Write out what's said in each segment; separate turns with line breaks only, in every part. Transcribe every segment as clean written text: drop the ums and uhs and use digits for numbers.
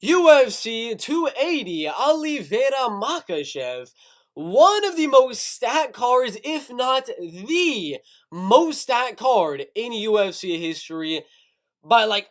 UFC 280 Oliveira Mokaev, one of the most stat cards, if not the most stat card in UFC history by a lot.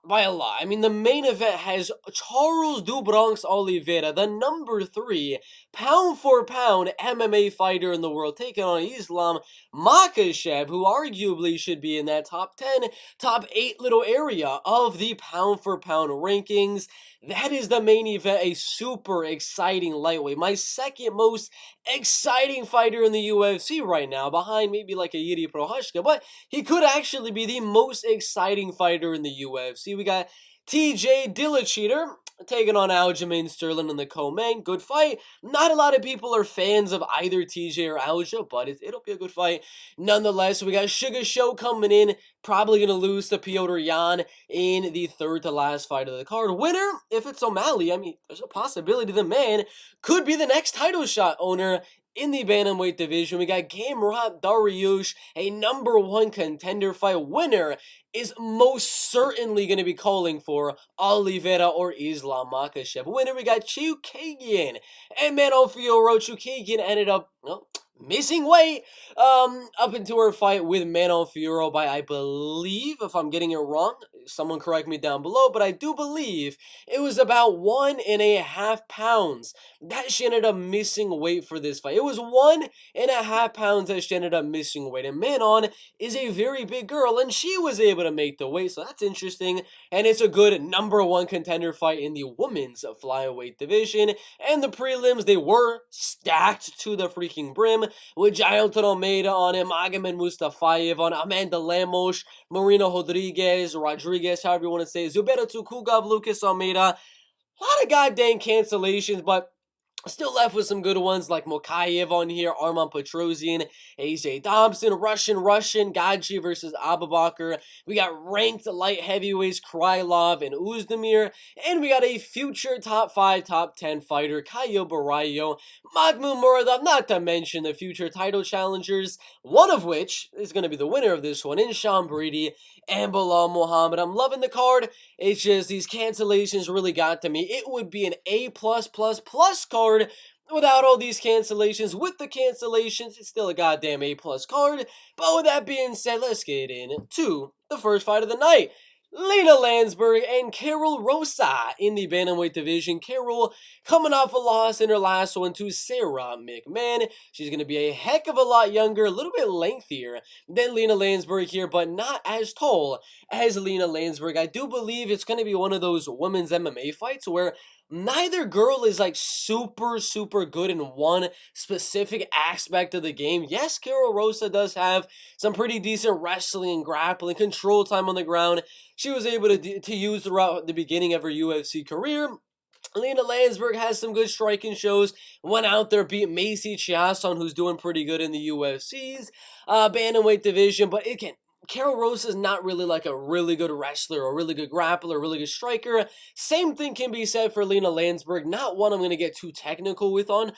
I mean, the main event has Charles do Bronx Oliveira, the number 3 pound for pound MMA fighter in the world, taking on Islam Makhachev, who arguably should be in that top 10, top 8 little area of the pound for pound rankings. That is the main event, a super exciting lightweight. My second most exciting fighter in the UFC right now, behind maybe like a Yuri Prochazka, but he could actually be the most exciting fighter in the UFC. We got TJ Dillashaw taking on Aljamain Sterling in the co-main. Good fight. Not a lot of people are fans of either TJ or Alja, but it'll be a good fight. Nonetheless, we got Sugar Show coming in, probably going to lose to Petrosyan in the third to last fight of the card. Winner, if it's O'Malley, I mean, there's a possibility the man could be the next title shot owner in the bantamweight division. We got Damrot Dariush, a number 1 contender fight. Winner is most certainly going to be calling for Oliveira or Islam Makhachev. Winner, we got Chookagian and Manon Fiord. Chookagian ended up, missing weight up into her fight with Manon Fiord by, I believe, if I'm getting it wrong, someone correct me down below, but I do believe it was about 1.5 pounds that she ended up missing weight for this fight. It was 1.5 pounds that she ended up missing weight, and Manon is a very big girl, and she was able to make the weight, so that's interesting, and it's a good number 1 contender fight in the women's flyweight division. And the prelims, they were stacked to the freaking brim, with Jailton Almeida on it, Magomed Mustafayev on Amanda Lemos, Marina Rodriguez, however you want to say it, Zubaira Tukhugov, Lucas Almeida. A lot of goddamn cancellations, but still left with some good ones like Mokaev on here, Armen Petrosyan, AJ Dobson, Russian, Gadzhi versus Abubakar. We got ranked light heavyweights Krylov and Oezdemir. And we got a future top 5, top 10 fighter, Caio Borralho, Mahmud Muradov, not to mention the future title challengers, one of which is going to be the winner of this one, in Sean Brady and Belal Muhammad. I'm loving the card. It's just these cancellations really got to me. It would be an A+++ card without all these cancellations. With the cancellations, it's still a goddamn A+ card. But with that being said, let's get into the first fight of the night. Lina Lansberg and Karol Rosa in the bantamweight division. Karol coming off a loss in her last one to Sarah McMahon. She's going to be a heck of a lot younger, a little bit lengthier than Lina Lansberg here, but not as tall as Lina Lansberg. I do believe it's going to be one of those women's MMA fights where neither girl is like super good in one specific aspect of the game. Yes, Karol Rosa does have some pretty decent wrestling and grappling, control time on the ground. She was able to use throughout the beginning of her UFC career. Lina Lansberg has some good striking shows. Went out there, beat Macy Chiasson, who's doing pretty good in the UFC's bantamweight division. But again, Karol Rosa is not really like a really good wrestler or really good grappler or really good striker. Same thing can be said for Lina Lansberg. Not one I'm going to get too technical with on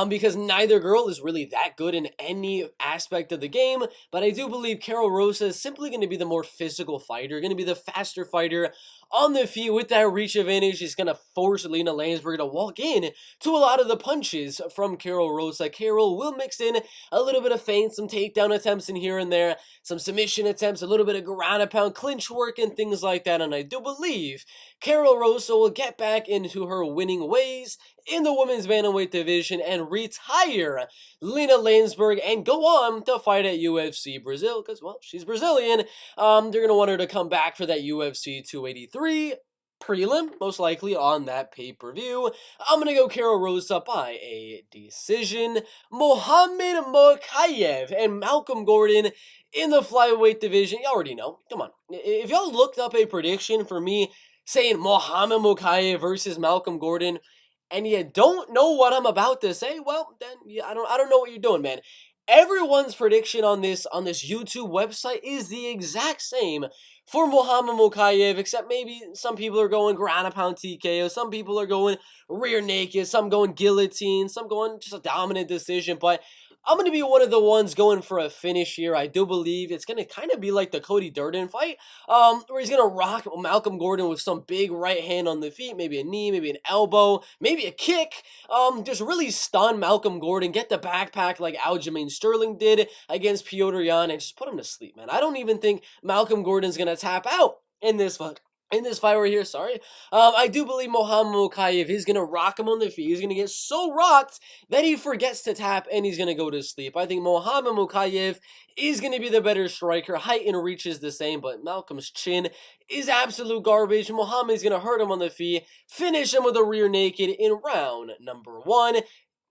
because neither girl is really that good in any aspect of the game. But I do believe Karol Rosa is simply going to be the more physical fighter, going to be the faster fighter on the feet with that reach advantage. She's going to force Lina Lansberg to walk in to a lot of the punches from Karol Rosa. Karol will mix in a little bit of feint, some takedown attempts in here and there, some submission attempts, a little bit of ground and pound clinch work and things like that. And I do believe Karol Rosa will get back into her winning ways in the women's bantamweight division and retire Lina Lansberg and go on to fight at UFC Brazil because, well, she's Brazilian. They're going to want her to come back for that UFC 283 prelim, most likely on that pay-per-view. I'm going to go Karol Rosa by a decision. Muhammad Mokaev and Malcolm Gordon in the flyweight division. You already know. Come on. If y'all looked up a prediction for me saying Muhammad Mokaev versus Malcolm Gordon, and you don't know what I'm about to say, well, then I don't know what you're doing, man. Everyone's prediction on this YouTube website is the exact same for Muhammad Mokaev, except maybe some people are going ground and pound TKO, some people are going rear naked, some going guillotine, some going just a dominant decision, but I'm going to be one of the ones going for a finish here. I do believe it's going to kind of be like the Cody Durden fight, where he's going to rock Malcolm Gordon with some big right hand on the feet, maybe a knee, maybe an elbow, maybe a kick. Just really stun Malcolm Gordon, get the backpack like Aljamain Sterling did against Petrosyan, and just put him to sleep, man. I don't even think Malcolm Gordon's going to tap out in this fight. In this fight right here, sorry. I do believe Mokaev is going to rock him on the feet. He's going to get so rocked that he forgets to tap and he's going to go to sleep. I think Mokaev is going to be the better striker. Height and reach is the same, but Malcolm's chin is absolute garbage. Muhammad is going to hurt him on the feet, finish him with a rear naked in round number 1.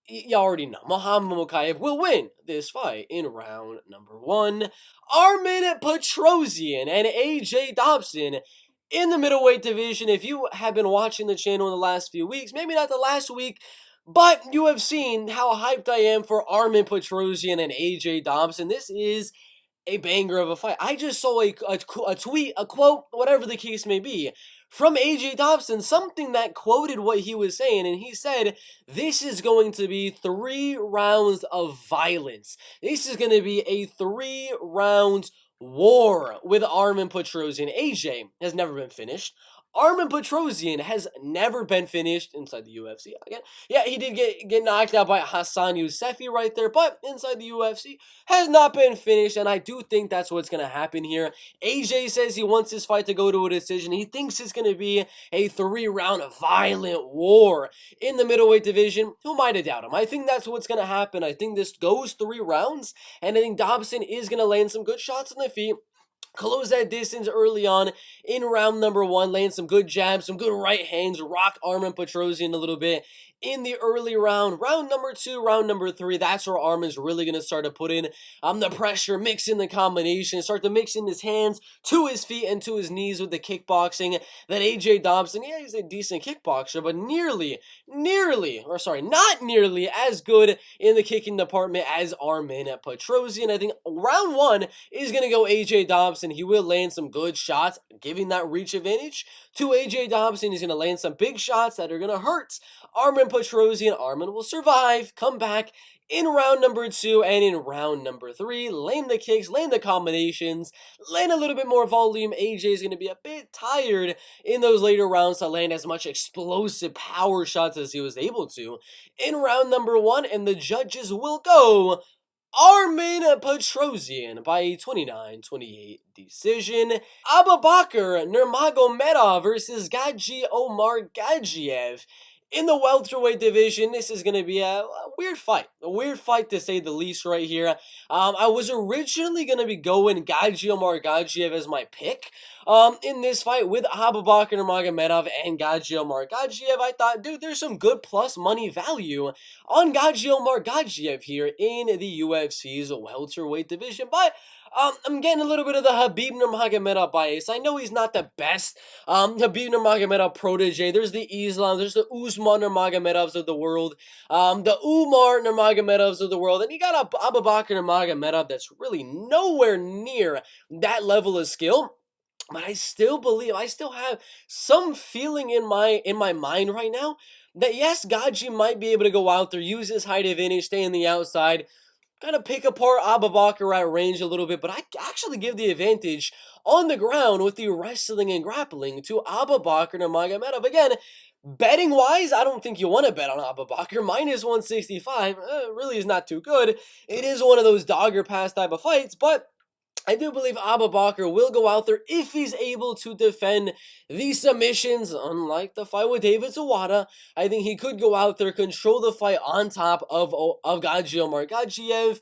You already know, Mokaev will win this fight in round number 1. Armen Petrosyan and AJ Dobson in the middleweight division. If you have been watching the channel in the last few weeks, maybe not the last week, but you have seen how hyped I am for Armen Petrosyan and AJ Dobson. This is a banger of a fight. I just saw a tweet, a quote, whatever the case may be, from AJ Dobson, something that quoted what he was saying, and he said, this is going to be 3 rounds of violence. This is going to be a 3 rounds war with Armen Petrosyan. AJ has never been finished. Armen Petrosyan has never been finished inside the UFC. Again, yeah, he did get knocked out by Hassan Yousefi right there, but inside the UFC has not been finished, and I do think that's what's going to happen here. AJ says he wants this fight to go to a decision. He thinks it's going to be a 3-round violent war in the middleweight division. Who might have doubted him? I think that's what's going to happen. I think this goes 3 rounds, and I think Dobson is going to land some good shots on the feet, close that distance early on in round number 1, land some good jabs, some good right hands, rock Armen Petrosyan a little bit in the early round. Round number 2, round number 3, that's where Armen's really going to start to put in the pressure, mix in the combination, start to mix in his hands to his feet and to his knees with the kickboxing that AJ Dobson, yeah, he's a decent kickboxer, but not nearly as good in the kicking department as Armen Petrosyan. I think round 1 is going to go AJ Dobson. He will land some good shots, giving that reach advantage to AJ Dobson. He's going to land some big shots that are going to hurt Armen Petrosyan. Armen will survive, come back in round number 2 and in round number 3, land the kicks, land the combinations, land a little bit more volume. AJ is going to be a bit tired in those later rounds to land as much explosive power shots as he was able to in round number 1, and the judges will go Armen Petrosyan by a 29-28 decision. Abubakar Nurmagomedov versus Gadzhi Omargadzhiev in the welterweight division. This is going to be a weird fight. A weird fight to say the least right here. I was originally going to be going Gadzhi Omargadzhiev as my pick in this fight with Abubakar Nurmagomedov and Gadzhi Omargadzhiev. I thought, dude, there's some good plus money value on Gadzhi Omargadzhiev here in the UFC's welterweight division, but I'm getting a little bit of the Khabib Nurmagomedov bias. I know he's not the best Khabib Nurmagomedov protege. There's the Islam, there's the Usman Nurmagomedovs of the world, the Umar Nurmagomedovs of the world, and you got Abubakar Nurmagomedov that's really nowhere near that level of skill. But I still believe, I still have some feeling in my mind right now that yes, Gadzhi might be able to go out there, use his height advantage, stay on the outside, kind of pick apart Abubakar at range a little bit, but I actually give the advantage on the ground with the wrestling and grappling to Abubakar Nurmagomedov. Again, betting-wise, I don't think you want to bet on Abubakar. Minus 165 really is not too good. It is one of those dogger pass type of fights, but I do believe Abubakar will go out there if he's able to defend the submissions. Unlike the fight with David Zawada, I think he could go out there, control the fight on top of Gadzhi Omargadzhiev,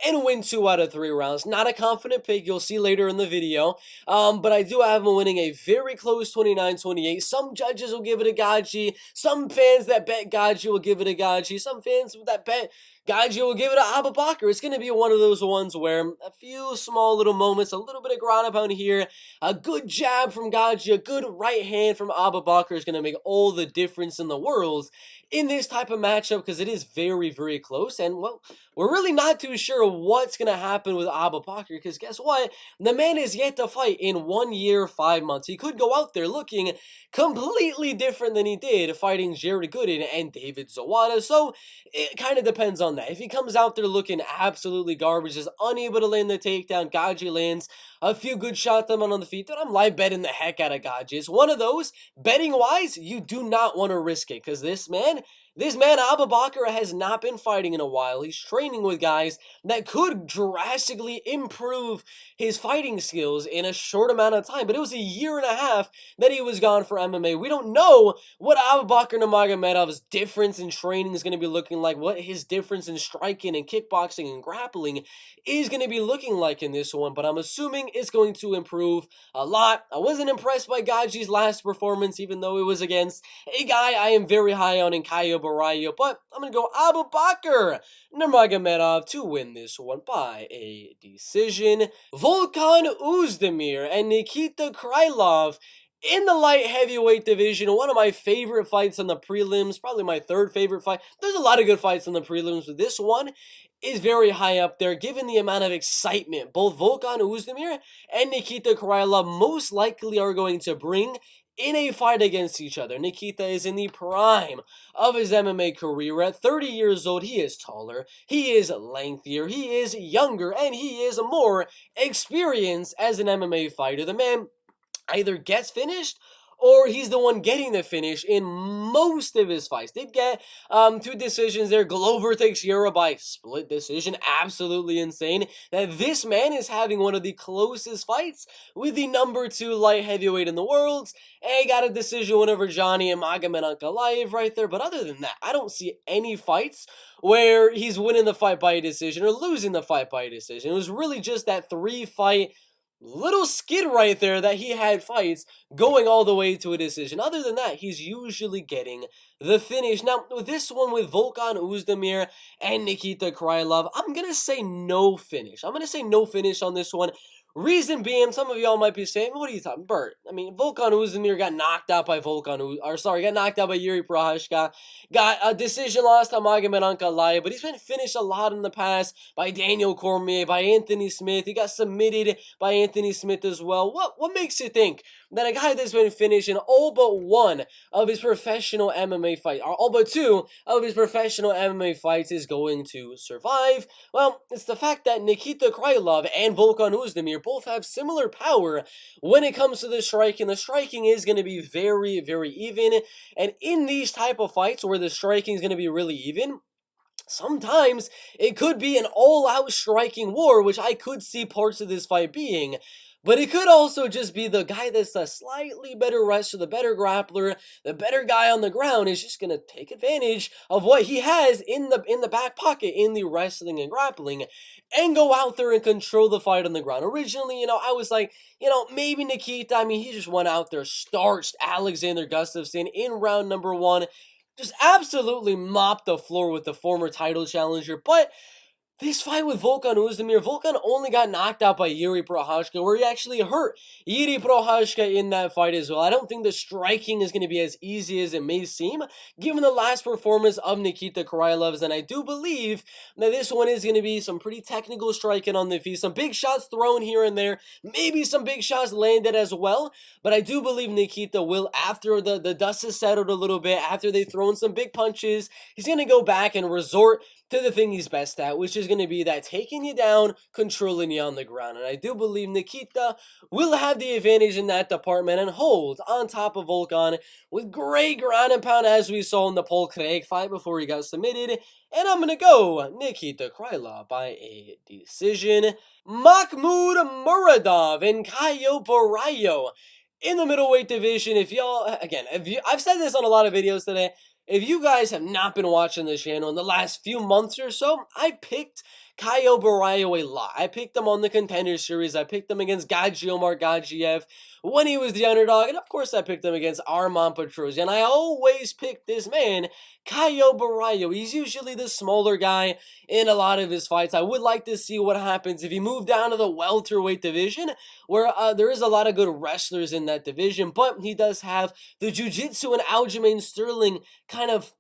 and win 2 out of 3 rounds. Not a confident pick, you'll see later in the video, but I do have him winning a very close 29-28. Some judges will give it a Gadzhi, some fans that bet Gadzhi will give it a Gadzhi, some fans that bet Gadzhi will give it to Abubakar. It's going to be one of those ones where a few small little moments, a little bit of ground and pound here, a good jab from Gadzhi, a good right hand from Abubakar is going to make all the difference in the world in this type of matchup, because it is very, very close. And, well, we're really not too sure what's going to happen with Abubakar, because guess what? The man is yet to fight in 1 year, 5 months. He could go out there looking completely different than he did fighting Jared Gooden and David Zawada. So it kind of depends on on that. If he comes out there looking absolutely garbage, is unable to land the takedown, Gadzhi lands a few good shots on the feet, then I'm live betting the heck out of Gadzhi. It's one of those, betting wise, you do not want to risk it, because this man Abubakar has not been fighting in a while. He's training with guys that could drastically improve his fighting skills in a short amount of time. But it was a year and a half that he was gone for MMA. We don't know what Abubakar Nurmagomedov's difference in training is going to be looking like, what his difference in striking and kickboxing and grappling is going to be looking like in this one. But I'm assuming it's going to improve a lot. I wasn't impressed by Gadzhi's last performance, even though it was against a guy I am very high on in Caio, but I'm going to go Abubakar Nurmagomedov to win this one by a decision. Volkan Oezdemir and Nikita Krylov in the light heavyweight division, one of my favorite fights on the prelims, probably my third favorite fight. There's a lot of good fights on the prelims, but this one is very high up there, given the amount of excitement both Volkan Oezdemir and Nikita Krylov most likely are going to bring in a fight against each other. Nikita is in the prime of his MMA career. At 30 years old, he is taller, he is lengthier, he is younger, and he is more experienced as an MMA fighter. The man either gets finished or he's the one getting the finish in most of his fights. Did get 2 decisions there. Glover takes Yura by split decision. Absolutely insane that this man is having one of the closest fights with the number 2 light heavyweight in the world. And he got a decision win over Johnny and Nurmagomedov right there. But other than that, I don't see any fights where he's winning the fight by a decision or losing the fight by a decision. It was really just that 3-fight little skid right there that he had fights going all the way to a decision. Other than that, he's usually getting the finish. Now, with this one with Volkan Oezdemir and Nikita Krylov, I'm going to say no finish. I'm going to say no finish on this one. Reason being, some of y'all might be saying, what are you talking, Bert? I mean, Volkan Oezdemir got knocked out by got knocked out by Yuri Prochazka, got a decision loss to Nurmagomedov, but he's been finished a lot in the past by Daniel Cormier, by Anthony Smith. He got submitted by Anthony Smith as well. What makes you think that a guy that's been finished in all but one of his professional MMA fights, or all but 2 of his professional MMA fights, is going to survive? Well, it's the fact that Nikita Krylov and Volkan Oezdemir both have similar power when it comes to the striking. The striking is going to be very, very even. And in these type of fights where the striking is going to be really even, sometimes it could be an all-out striking war, which I could see parts of this fight being. But it could also just be the guy that's a slightly better wrestler, the better grappler, the better guy on the ground is just going to take advantage of what he has in the back pocket in the wrestling and grappling and go out there and control the fight on the ground. Originally, I was like, maybe Nikita. I mean, he just went out there, starched Alexander Gustafsson in round number 1. Just absolutely mopped the floor with the former title challenger. But this fight with Volkan Oezdemir, Volkan only got knocked out by Yuri Prochazka, where he actually hurt Yuri Prochazka in that fight as well. I don't think the striking is going to be as easy as it may seem, given the last performance of Nikita Krylov's, and I do believe that this one is going to be some pretty technical striking on the feet, some big shots thrown here and there, maybe some big shots landed as well, but I do believe Nikita will, after the dust has settled a little bit, after they've thrown some big punches, he's going to go back and resort to the thing he's best at, which is going to be that taking you down, controlling you on the ground. And I do believe Nikita will have the advantage in that department and hold on top of Volkan with great ground and pound, as we saw in the Paul Craig fight before he got submitted. And I'm going to go Nikita Krylov by a decision. Mahmud Muradov and Caio Borralho in the middleweight division. I've said this on a lot of videos today. If you guys have not been watching this channel in the last few months or so, I picked Caio Borralho a lot. I picked him on the Contender Series. I picked him against Gadzhi Omargadzhiev when he was the underdog. And of course, I picked him against Armen Petrosyan. I always picked this man, Caio Borralho. He's usually the smaller guy in a lot of his fights. I would like to see what happens if he moved down to the welterweight division, where there is a lot of good wrestlers in that division. But he does have the jiu-jitsu and Aljamain Sterling kind of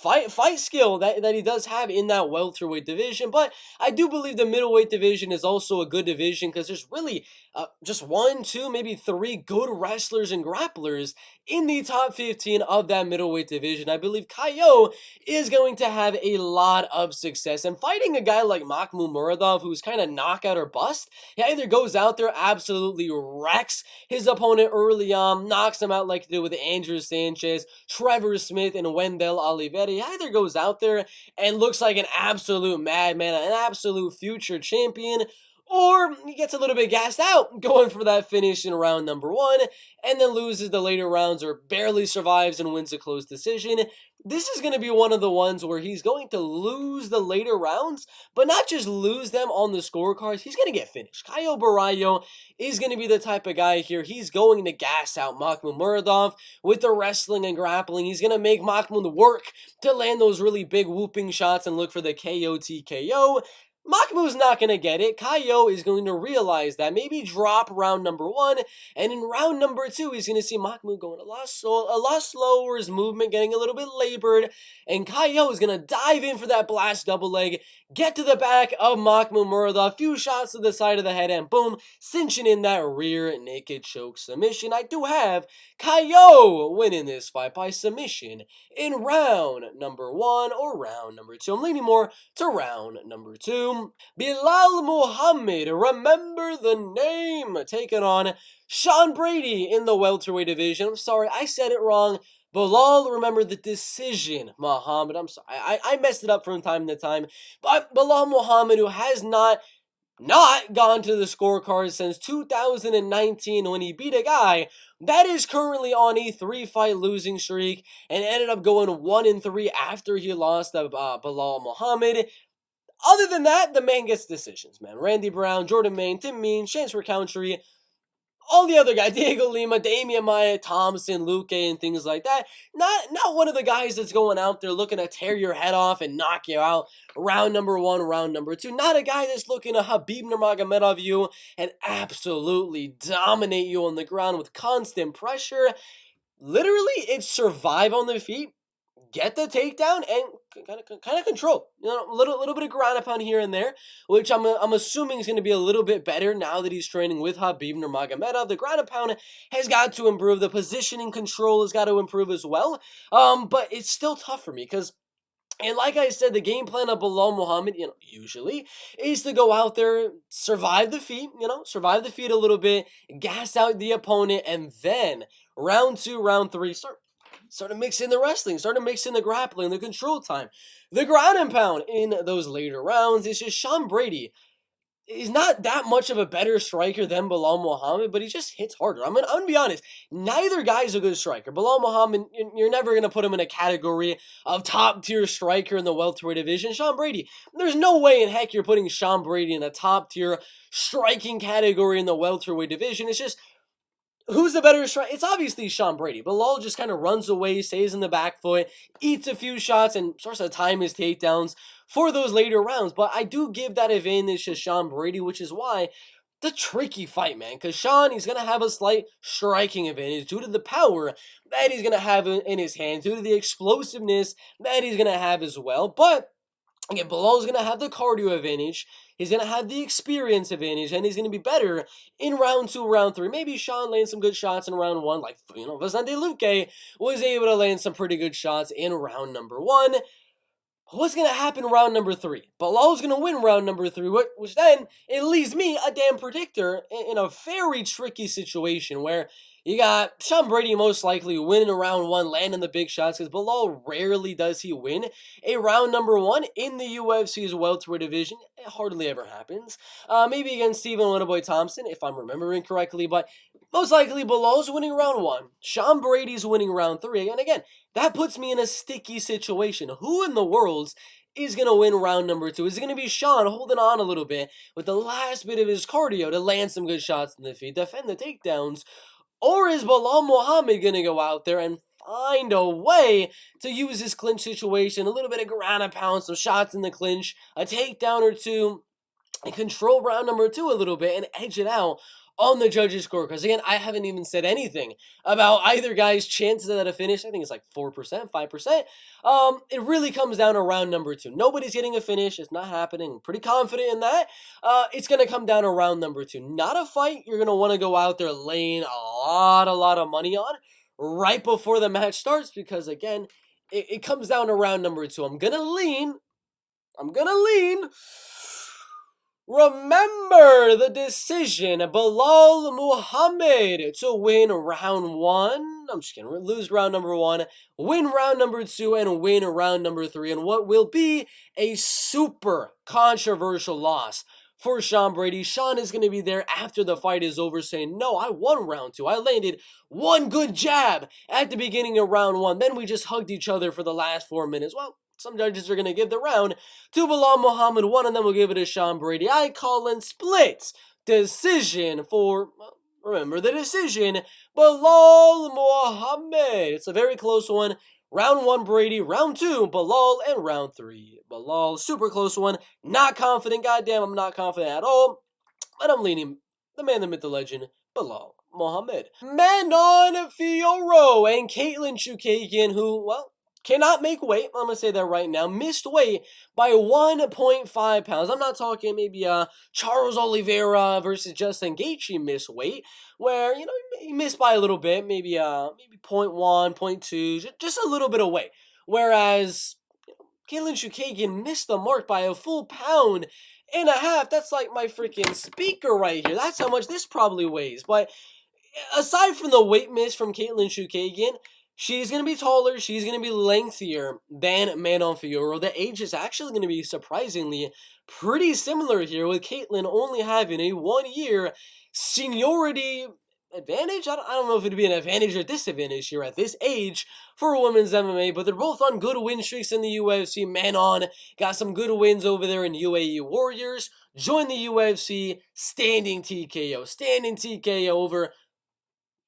fight skill that he does have in that welterweight division. But I do believe the middleweight division is also a good division because there's really just one, two, maybe three good wrestlers and grapplers in the top 15 of that middleweight division. I believe Caio is going to have a lot of success. And fighting a guy like Mahmud Muradov, who's kind of knockout or bust, he either goes out there, absolutely wrecks his opponent early on, knocks him out like he did with Andrew Sanchez, Trevor Smith, and Wendell Oliveira. He either goes out there and looks like an absolute madman, an absolute future champion, or he gets a little bit gassed out going for that finish in round number 1 and then loses the later rounds or barely survives and wins a close decision. This is going to be one of the ones where he's going to lose the later rounds, but not just lose them on the scorecards. He's going to get finished. Caio Borralho is going to be the type of guy here. He's going to gas out Mahmud Muradov with the wrestling and grappling. He's going to make Mahmud work to land those really big whooping shots and look for the KO TKO. Mahmud's not going to get it. Caio is going to realize that, maybe drop round number 1, and in round number 2, he's going to see Mahmud going a lot slower, his movement getting a little bit labored, and Caio is going to dive in for that blast double leg, get to the back of Mahmud Muradov, few shots to the side of the head, and boom, cinching in that rear naked choke submission. I do have Caio winning this fight by submission in round number 1 or round number 2. I'm leaning more to round number 2. Belal Muhammad, remember the name, taking on Sean Brady in the welterweight division. I'm sorry, I said it wrong. Belal, remember the decision, Muhammad. I'm sorry, I messed it up from time to time. But Belal Muhammad, who has not gone to the scorecard since 2019 when he beat a guy that is currently on a 3-fight losing streak and ended up going 1-3 after he lost to Belal Muhammad. Other than that, the man gets decisions, man. Randy Brown, Jordan Main, Tim Mean, Chancellor Country, all the other guys, Diego Lima, Damian Maia, Thompson, Luque, and things like that. Not one of the guys that's going out there looking to tear your head off and knock you out round number 1, round number 2. Not a guy that's looking to Khabib Nurmagomedov you and absolutely dominate you on the ground with constant pressure. Literally, it's survive on the feet, get the takedown, and kind of control. You know, a little bit of ground pound here and there, which I'm assuming is going to be a little bit better now that he's training with Khabib Nurmagomedov. The ground pound has got to improve. The positioning control has got to improve as well. But it's still tough for me because, and like I said, the game plan of Belal Muhammad, usually is to go out there, survive the feet, survive the feet a little bit, gas out the opponent, and then round 2, round 3, start to mix in the wrestling, start to mix in the grappling, the control time, the ground and pound in those later rounds. It's just Sean Brady is not that much of a better striker than Belal Muhammad, but he just hits harder. I'm gonna be honest, neither guy's a good striker. Belal Muhammad, you're never gonna put him in a category of top tier striker in the welterweight division. Sean Brady, there's no way in heck you're putting Sean Brady in a top tier striking category in the welterweight division. It's just, who's the better striker? It's obviously Sean Brady. Belal just kind of runs away, stays in the back foot, eats a few shots, and starts to time his takedowns for those later rounds. But I do give that advantage to Sean Brady, which is why the tricky fight, man. Because Sean, he's going to have a slight striking advantage due to the power that he's going to have in his hands, due to the explosiveness that he's going to have as well. But again, Belal's going to have the cardio advantage. He's going to have the experience advantage, and he's going to be better in round 2, round 3. Maybe Sean lands some good shots in round 1, like, Vicente Luque was able to land some pretty good shots in round number 1. What's going to happen round number 3? Belal's going to win round number 3, which then it leaves me, a damn predictor, in a very tricky situation where you got Sean Brady most likely winning round 1, landing the big shots, because Belal rarely does he win a round number 1 in the UFC's welterweight division. It hardly ever happens. Maybe against Stephen Wonderboy Thompson, if I'm remembering correctly, but most likely Belal's winning round 1. Sean Brady's winning round 3. And again, that puts me in a sticky situation. Who in the world is going to win round number 2? Is it going to be Sean holding on a little bit with the last bit of his cardio to land some good shots in the feet, defend the takedowns? Or is Belal Muhammad going to go out there and find a way to use this clinch situation, a little bit of ground and pound, some shots in the clinch, a takedown or two, and control round number 2 a little bit and edge it out on the judges' score. Because again, I haven't even said anything about either guy's chances at a finish. I think it's like 4%, 5%. It really comes down to round number 2. Nobody's getting a finish. It's not happening. I'm pretty confident in that. It's going to come down to round number 2. Not a fight you're going to want to go out there laying a lot of money on right before the match starts, because again, it comes down to round number 2. I'm gonna lean. Remember the decision, Belal Muhammad to win round 1. I'm just kidding. Lose round number 1, win round number 2, and win round number 3, and what will be a super controversial loss for Sean Brady. Sean is going to be there after the fight is over saying, no, I won round 2. I landed one good jab at the beginning of round 1. Then we just hugged each other for the last 4 minutes. Well, some judges are going to give the round to Belal Muhammad. One of them will give it to Sean Brady. I call in split decision for, well, remember the decision, Belal Muhammad. It's a very close one. Round 1, Brady. Round 2, Belal. And round 3, Belal. Super close one. Not confident. Goddamn, I'm not confident at all. But I'm leaning the man, the myth, the legend, Belal Muhammad. Manon Fiord and Kaitlyn Chookagian, who, well, cannot make weight. I'm going to say that right now. Missed weight by 1.5 pounds. I'm not talking maybe Charles Oliveira versus Justin Gaethje missed weight, where, you know, he missed by a little bit, maybe 0.1, 0.2, just a little bit of weight. Whereas Kaitlyn Chookagian missed the mark by a full 1.5 pounds. That's like my freaking speaker right here. That's how much this probably weighs. But aside from the weight miss from Kaitlyn Chookagian, she's going to be taller, she's going to be lengthier than Manon Fiord. The age is actually going to be surprisingly pretty similar here, with Kaitlyn only having a 1-year seniority advantage. I don't know if it'd be an advantage or disadvantage here at this age for women's MMA, but they're both on good win streaks in the UFC. Manon got some good wins over there in UAE Warriors. Joined the UFC, standing TKO over,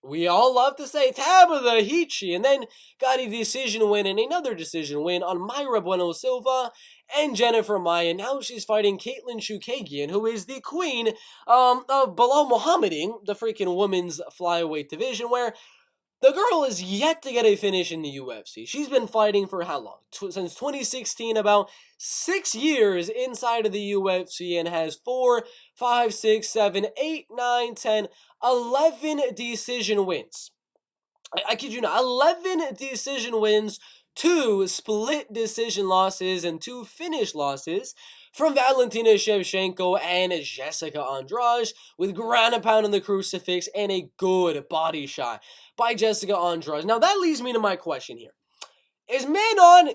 we all love to say, Tabitha Hichi, and then got a decision win and another decision win on Mayra Bueno Silva and Jennifer Maia. Now she's fighting Kaitlyn Chookagian, who is the queen of Belal Muhammading, the freaking women's flyweight division, where the girl is yet to get a finish in the UFC. She's been fighting for how long? Since 2016, about 6 years inside of the UFC, and has 4, 5, 6, 7, 8, 9, 10, 11 decision wins. I kid you not, 11 decision wins, 2 split decision losses, and 2 finish losses from Valentina Shevchenko and Jessica Andrade, with ground and pound on the crucifix and a good body shot by Jessica Andrade. Now that leads me to my question here. Is Manon,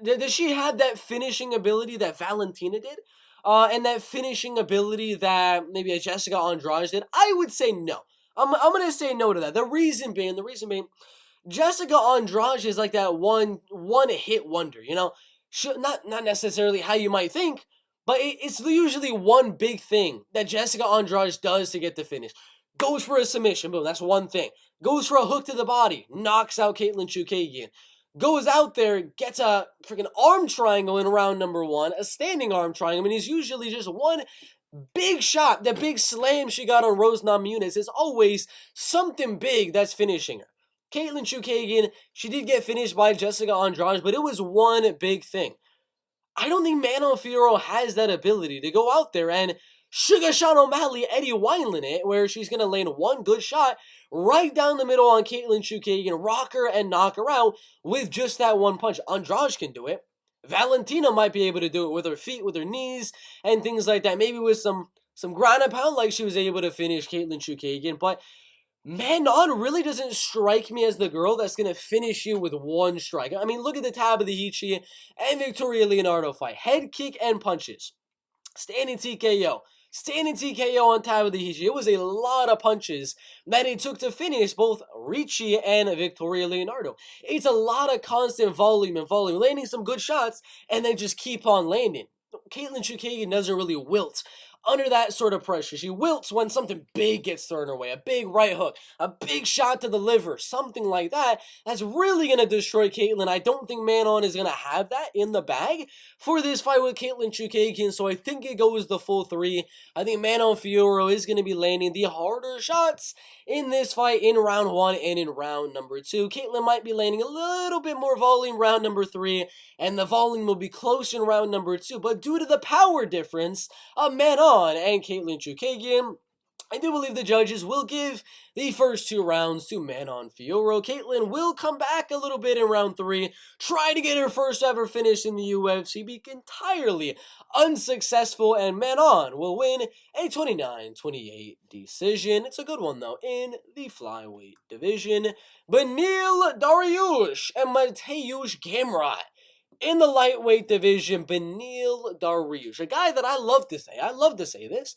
does she have that finishing ability that Valentina did? And that finishing ability that maybe a Jessica Andrade did? I would say no. I'm going to say no to that. The reason being, Jessica Andrade is like that one hit wonder, you know? Not necessarily how you might think, but it's usually one big thing that Jessica Andrade does to get the finish. Goes for a submission, boom, that's one thing. Goes for a hook to the body, knocks out Kaitlyn Chookagian. Goes out there, gets a freaking arm triangle in round number 1, a standing arm triangle. I mean, it's usually just one big shot. The big slam she got on Rosa Namajunas is always something big that's finishing her. Kaitlyn Chookagian, she did get finished by Jessica Andrade, but it was one big thing. I don't think Manon Fiord has that ability to go out there and Sugar Sean O'Malley, Eddie Wineland it, where she's going to land one good shot right down the middle on Kaitlyn Chookagian, rock her and knock her out with just that one punch. Andrade can do it. Valentina might be able to do it with her feet, with her knees, and things like that. Maybe with some ground and pound like she was able to finish Kaitlyn Chookagian, but Manon really doesn't strike me as the girl that's going to finish you with one strike. I mean, look at the Tabitha Hichi and Victoria Leonardo fight. Head kick and punches. Standing TKO. Standing TKO on Tabitha Hichi. It was a lot of punches that it took to finish both Ricci and Victoria Leonardo. It's a lot of constant volume, landing some good shots, and then just keep on landing. Kaitlyn Chookagian doesn't really wilt under that sort of pressure. She wilts when something big gets thrown her way, a big right hook, a big shot to the liver, something like that. That's really going to destroy Kaitlyn. I don't think Manon is going to have that in the bag for this fight with Kaitlyn Chookagian, so I think it goes the full 3. I think Manon Fiord is going to be landing the harder shots in this fight in round 1 and in round number 2. Kaitlyn might be landing a little bit more volume round number 3, and the volume will be close in round number 2, but due to the power difference of Manon and Kaitlyn Chookagian, I do believe the judges will give the first 2 rounds to Manon Fiord. Kaitlyn will come back a little bit in round 3, try to get her first ever finish in the UFC, be entirely unsuccessful, and Manon will win a 29-28 decision. It's a good one, though, in the flyweight division. Beneil Dariush and Mateusz Gamrot. In the lightweight division, Beneil Dariush, a guy that I love to say this,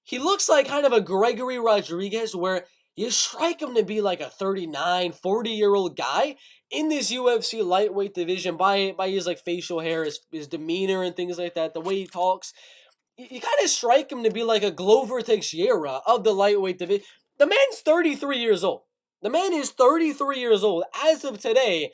he looks like kind of a Gregory Rodriguez, where you strike him to be like a 39, 40-year-old guy in this UFC lightweight division by his like facial hair, his demeanor and things like that, the way he talks. You kind of strike him to be like a Glover Teixeira of the lightweight division. The man's 33 years old. The man is 33 years old as of today,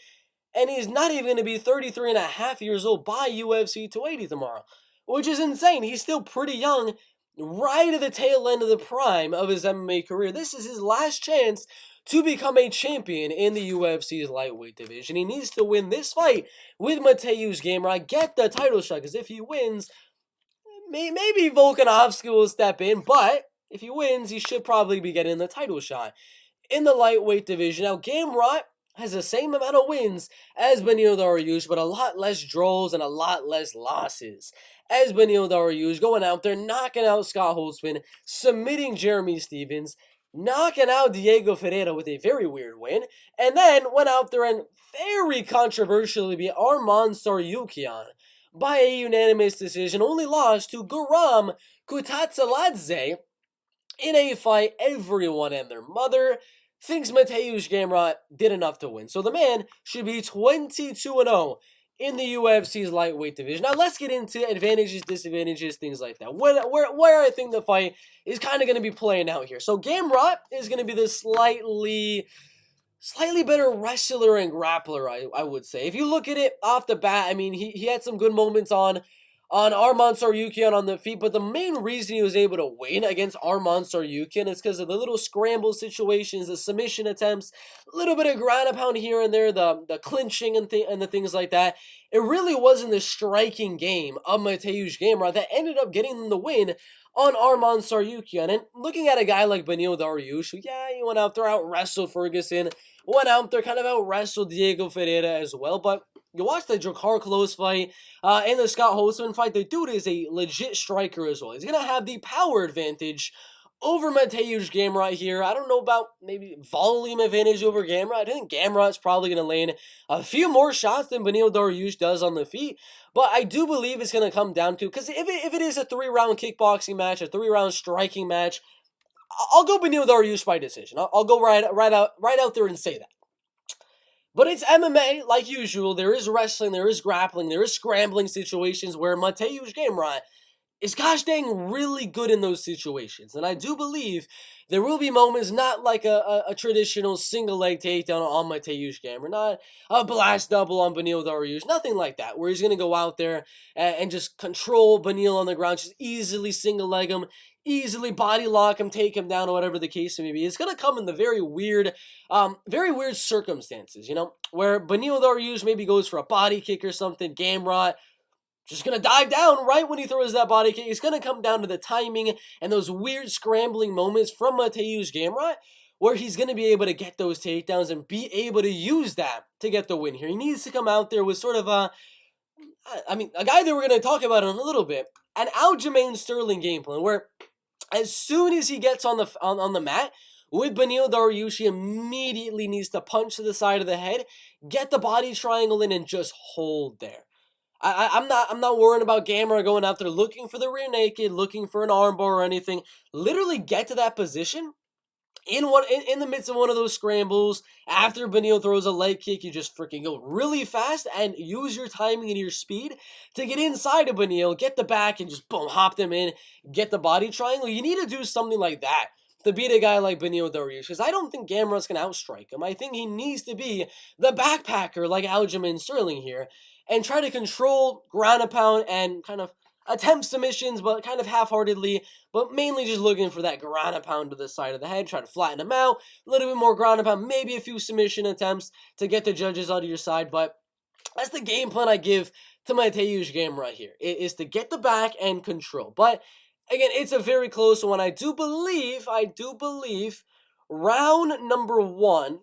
and he's not even going to be 33 and a half years old by UFC 280 tomorrow, which is insane. He's still pretty young, right at the tail end of the prime of his MMA career. This is his last chance to become a champion in the UFC's lightweight division. He needs to win this fight with Mateusz Gamrot, get the title shot, because if he wins, maybe Volkanovski will step in, but if he wins, he should probably be getting the title shot in the lightweight division. Now, Gamrot has the same amount of wins as Beneil Dariush, but a lot less draws and a lot less losses as Beneil Dariush, going out there, knocking out Scott Holtzman, submitting Jeremy Stephens, knocking out Diego Ferreira with a very weird win, and then went out there and very controversially beat Armen Tsarukyan by a unanimous decision, only lost to Guram Kutatsiladze in a fight everyone and their mother thinks Mateusz Gamrot did enough to win. So the man should be 22-0 in the UFC's lightweight division. Now let's get into advantages, disadvantages, things like that. Where I think the fight is kind of going to be playing out here. So Gamrot is going to be the slightly better wrestler and grappler, I would say. If you look at it off the bat, I mean, he had some good moments on Armen Tsarukyan on the feet, but the main reason he was able to win against Armen Tsarukyan is because of the little scramble situations, the submission attempts, a little bit of ground and pound here and there, the clinching and the things like that. It really wasn't the striking game of Mateusz Gamrot that ended up getting them the win on Armen Tsarukyan. And looking at a guy like Beneil Dariush, who, he went out there, out-wrestled Ferguson, went out there, kind of out-wrestled Diego Ferreira as well, but you watch the Drakkar Klose fight and the Scott Holtzman fight, the dude is a legit striker as well. He's going to have the power advantage over Mateusz Gamrot here. I don't know about maybe volume advantage over Gamrot. I think Gamrot's probably going to land a few more shots than Beneil Dariush does on the feet. But I do believe it's going to come down to, because if it is a 3-round kickboxing match, a 3-round striking match, I'll go Beneil Dariush by decision. I'll go right out there and say that. But it's MMA, like usual. There is wrestling, there is grappling, there is scrambling situations where Mateusz Gamrot is gosh dang really good in those situations. And I do believe there will be moments, not like a traditional single leg takedown on Mateusz Gamrot, not a blast double on Beneil Dariush, nothing like that, where he's going to go out there and just control Beneil on the ground, just easily single leg him, easily body lock him, take him down, or whatever the case may be. It's going to come in the very weird circumstances, where Beneil Dariush maybe goes for a body kick or something, Gamrot just going to dive down right when he throws that body kick. It's going to come down to the timing and those weird scrambling moments from Mateusz Gamrot, where he's going to be able to get those takedowns and be able to use that to get the win here. He needs to come out there with sort of a guy that we're going to talk about in a little bit, an Aljamain Sterling game plan, where as soon as he gets on the mat with Beneil Dariush, he immediately needs to punch to the side of the head, get the body triangle in, and just hold there. I'm not worrying about Gamrot going out there looking for the rear naked, looking for an armbar or anything. Literally get to that position in the midst of one of those scrambles, after Beneil throws a leg kick, you just freaking go really fast and use your timing and your speed to get inside of Beneil, get the back, and just boom, hop them in, get the body triangle. You need to do something like that to beat a guy like Beneil Dariush, because I don't think Gamrot's going to outstrike him. I think he needs to be the backpacker like Aljamain Sterling here and try to control ground and pound and kind of attempt submissions, but kind of half-heartedly, but mainly just looking for that ground and pound to the side of the head, try to flatten him out, a little bit more ground and pound, maybe a few submission attempts to get the judges out of your side, but that's the game plan I give to Mateusz Gamrot here, is to get the back and control. But again, it's a very close one. I do believe round number one,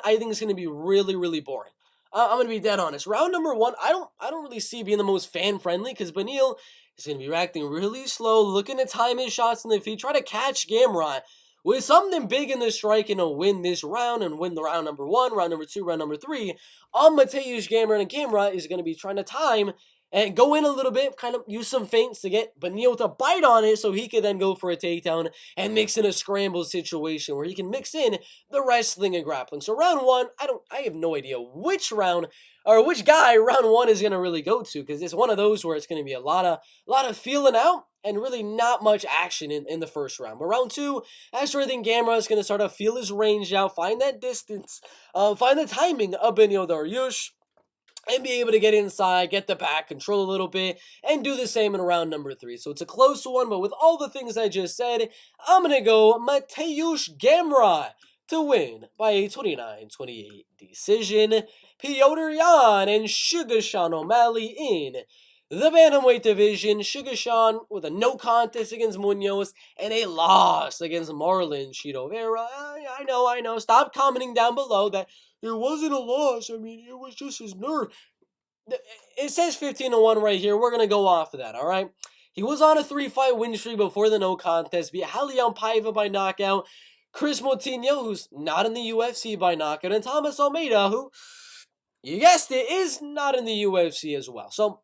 I think is going to be really, really boring. I'm going to be dead honest. Round number one, I don't really see being the most fan-friendly, because Beneil is going to be reacting really slow, looking to time his shots in the feet, try to catch Gamrot with something big in the strike and win this round and win the round number one, round number two, round number three. On Mateusz Gamrot, and Gamrot is going to be trying to time and go in a little bit, kind of use some feints to get Beneil to bite on it so he can then go for a takedown and mix in a scramble situation where he can mix in the wrestling and grappling. So round one, I have no idea which round or which guy round one is going to really go to, because it's one of those where it's going to be a lot of feeling out and really not much action in the first round. But round two, that's where I think Gamrot is going to start to feel his range out, find that distance, find the timing of Beneil Dariush, and be able to get inside, get the back, control a little bit, and do the same in round number three. So it's a close one, but with all the things I just said, I'm going to go Mateusz Gamrot to win by a 29-28 decision. Petrosyan and Chookagian O'Malley in the bantamweight division. Chookagian with a no contest against Munoz and a loss against Marlon Chito Vera. I know. Stop commenting down below that it wasn't a loss. I mean, it was just his nerve. It says 15-1 right here. We're going to go off of that, all right? He was on a 3-fight win streak before the no contest. Beat Raulian Paiva by knockout. Chris Moutinho, who's not in the UFC, by knockout. And Thomas Almeida, who, you guessed it, is not in the UFC as well. So,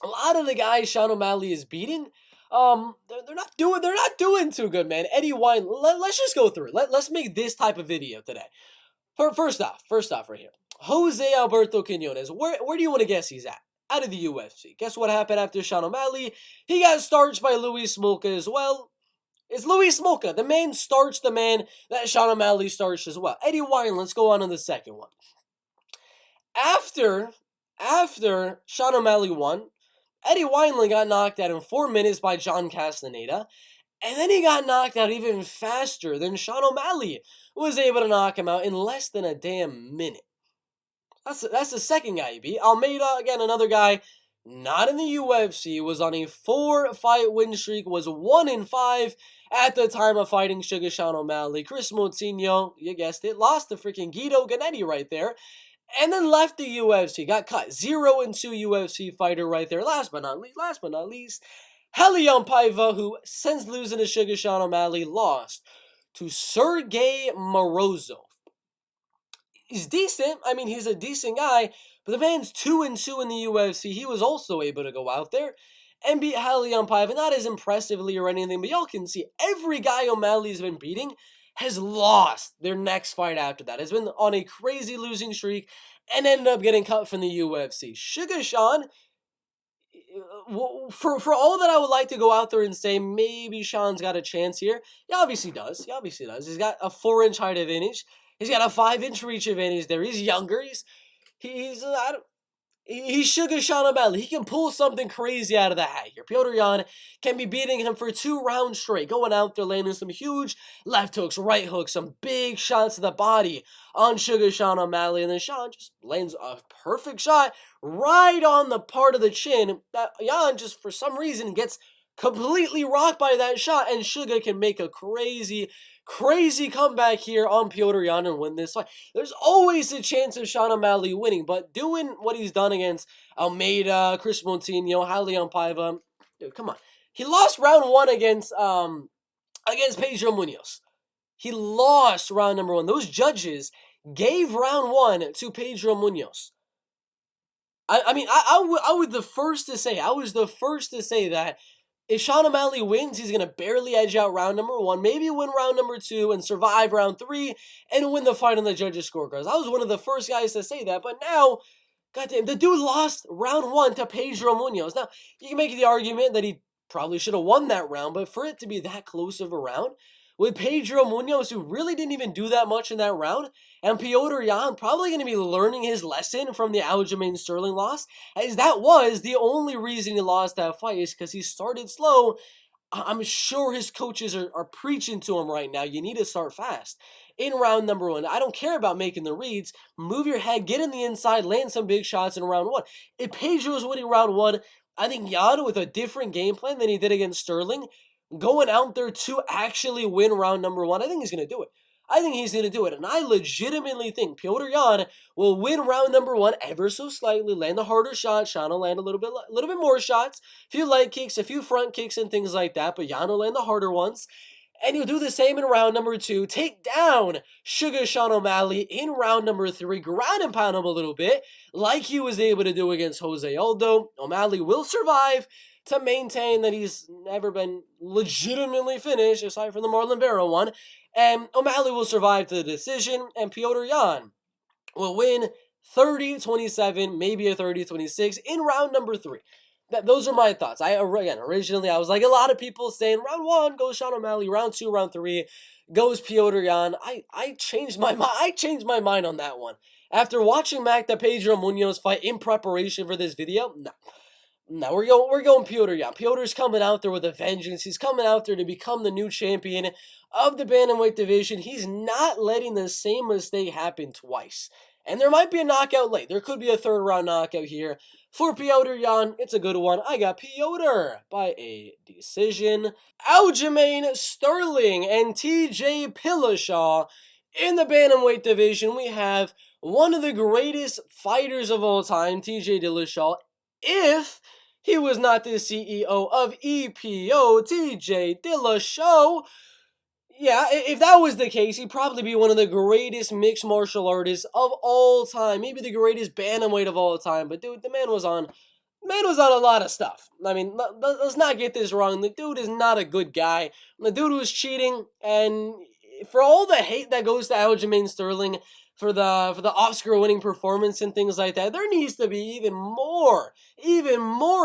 a lot of the guys Sean O'Malley is beating, they're not doing too good, man. Eddie Wine, let's just go through it. Let's make this type of video today. First off right here, Jose Alberto Quinones. Where do you want to guess he's at? Out of the UFC. Guess what happened after Sean O'Malley? He got starched by Luis Smolka as well. It's Luis Smolka. The man starched the man that Sean O'Malley starched as well. Eddie Wine, let's go on to the second one. After Sean O'Malley won, Eddie Wineland got knocked out in 4 minutes by John Castaneda, and then he got knocked out even faster than Sean O'Malley was able to knock him out in less than a damn minute. That's the second guy he beat. Almeida, again, another guy not in the UFC, was on a 4-fight win streak, was 1-5 at the time of fighting Chookagian O'Malley. Chris Moutinho, you guessed it, lost to freaking Guido Ganetti right there, and then left the UFC, got cut. 0-2 UFC fighter right there. Last but not least, Raulian Paiva, who since losing to Chookagian O'Malley, lost to Sergey Morozov. He's decent. I mean, he's a decent guy, but the man's 2-2 in the UFC. He was also able to go out there and beat Raulian Paiva, not as impressively or anything, but y'all can see every guy O'Malley's been beating has lost their next fight after that. Has been on a crazy losing streak and ended up getting cut from the UFC. Chookagian, for all that I would like to go out there and say maybe Sean's got a chance here, he obviously does. He's got a 4-inch height advantage. He's got a 5-inch reach advantage there. He's younger. He's Chookagian O'Malley. He can pull something crazy out of the hat here. Petrosyan can be beating him for 2 rounds straight, going out there, landing some huge left hooks, right hooks, some big shots to the body on Chookagian O'Malley, and then Sean just lands a perfect shot right on the part of the chin that Jan just, for some reason, gets completely rocked by that shot, and Suga can make a crazy comeback here on Petrosyan and win this fight. There's always a chance of Sean O'Malley winning, but doing what he's done against Almeida, Chris Moutinho, Raulian Paiva, dude, come on. He lost round 1 against Pedro Munoz. He lost round number 1. Those judges gave round 1 to Pedro Munoz. I was the first to say that If Sean O'Malley wins, he's going to barely edge out round number 1, maybe win round number 2 and survive round 3 and win the fight on the judges' scorecards. I was one of the first guys to say that, but now, goddamn, the dude lost round 1 to Pedro Munoz. Now, you can make the argument that he probably should have won that round, but for it to be that close of a round, with Pedro Munoz, who really didn't even do that much in that round, and Petr Yan probably going to be learning his lesson from the Aljamain Sterling loss, as that was the only reason he lost that fight, is because he started slow. I'm sure his coaches are preaching to him right now. You need to start fast in round number 1. I don't care about making the reads. Move your head, get in the inside, land some big shots in round 1. If Pedro's winning round 1, I think Yan, with a different game plan than he did against Sterling, going out there to actually win round number 1, I think he's going to do it. I think he's going to do it. And I legitimately think Petr Yan will win round number 1 ever so slightly, land a harder shot. Sean will land a little bit more shots, a few leg kicks, a few front kicks and things like that, but Yan will land the harder ones. And he'll do the same in round number 2, take down Sugar Sean O'Malley in round number 3, ground and pound him a little bit, like he was able to do against Jose Aldo. O'Malley will survive to maintain that he's never been legitimately finished, aside from the Marlon Vera one. And O'Malley will survive to the decision, and Petr Yan will win 30-27, maybe a 30-26 in round number 3. Those are my thoughts. Originally I was like a lot of people saying round 1 goes Sean O'Malley, round 2, round 3 goes Petr Yan. I changed my mind. I changed my mind on that one after watching the Pedro Munoz fight in preparation for this video. No, we're going Petr Yan. Petr's coming out there with a vengeance. He's coming out there to become the new champion of the bantamweight division. He's not letting the same mistake happen twice. And there might be a knockout late. There could be a 3rd round knockout here for Petr Yan. It's a good one. I got Petr by a decision. Aljamain Sterling and TJ Dillashaw in the bantamweight division. We have one of the greatest fighters of all time, TJ Dillashaw, if he was not the CEO of EPO, TJ Dillashaw. Yeah, if that was the case, he'd probably be one of the greatest mixed martial artists of all time. Maybe the greatest bantamweight of all time. But dude, the man was on a lot of stuff. I mean, let's not get this wrong. The dude is not a good guy. The dude was cheating, and for all the hate that goes to Aljamain Sterling for the Oscar-winning performance and things like that, there needs to be even more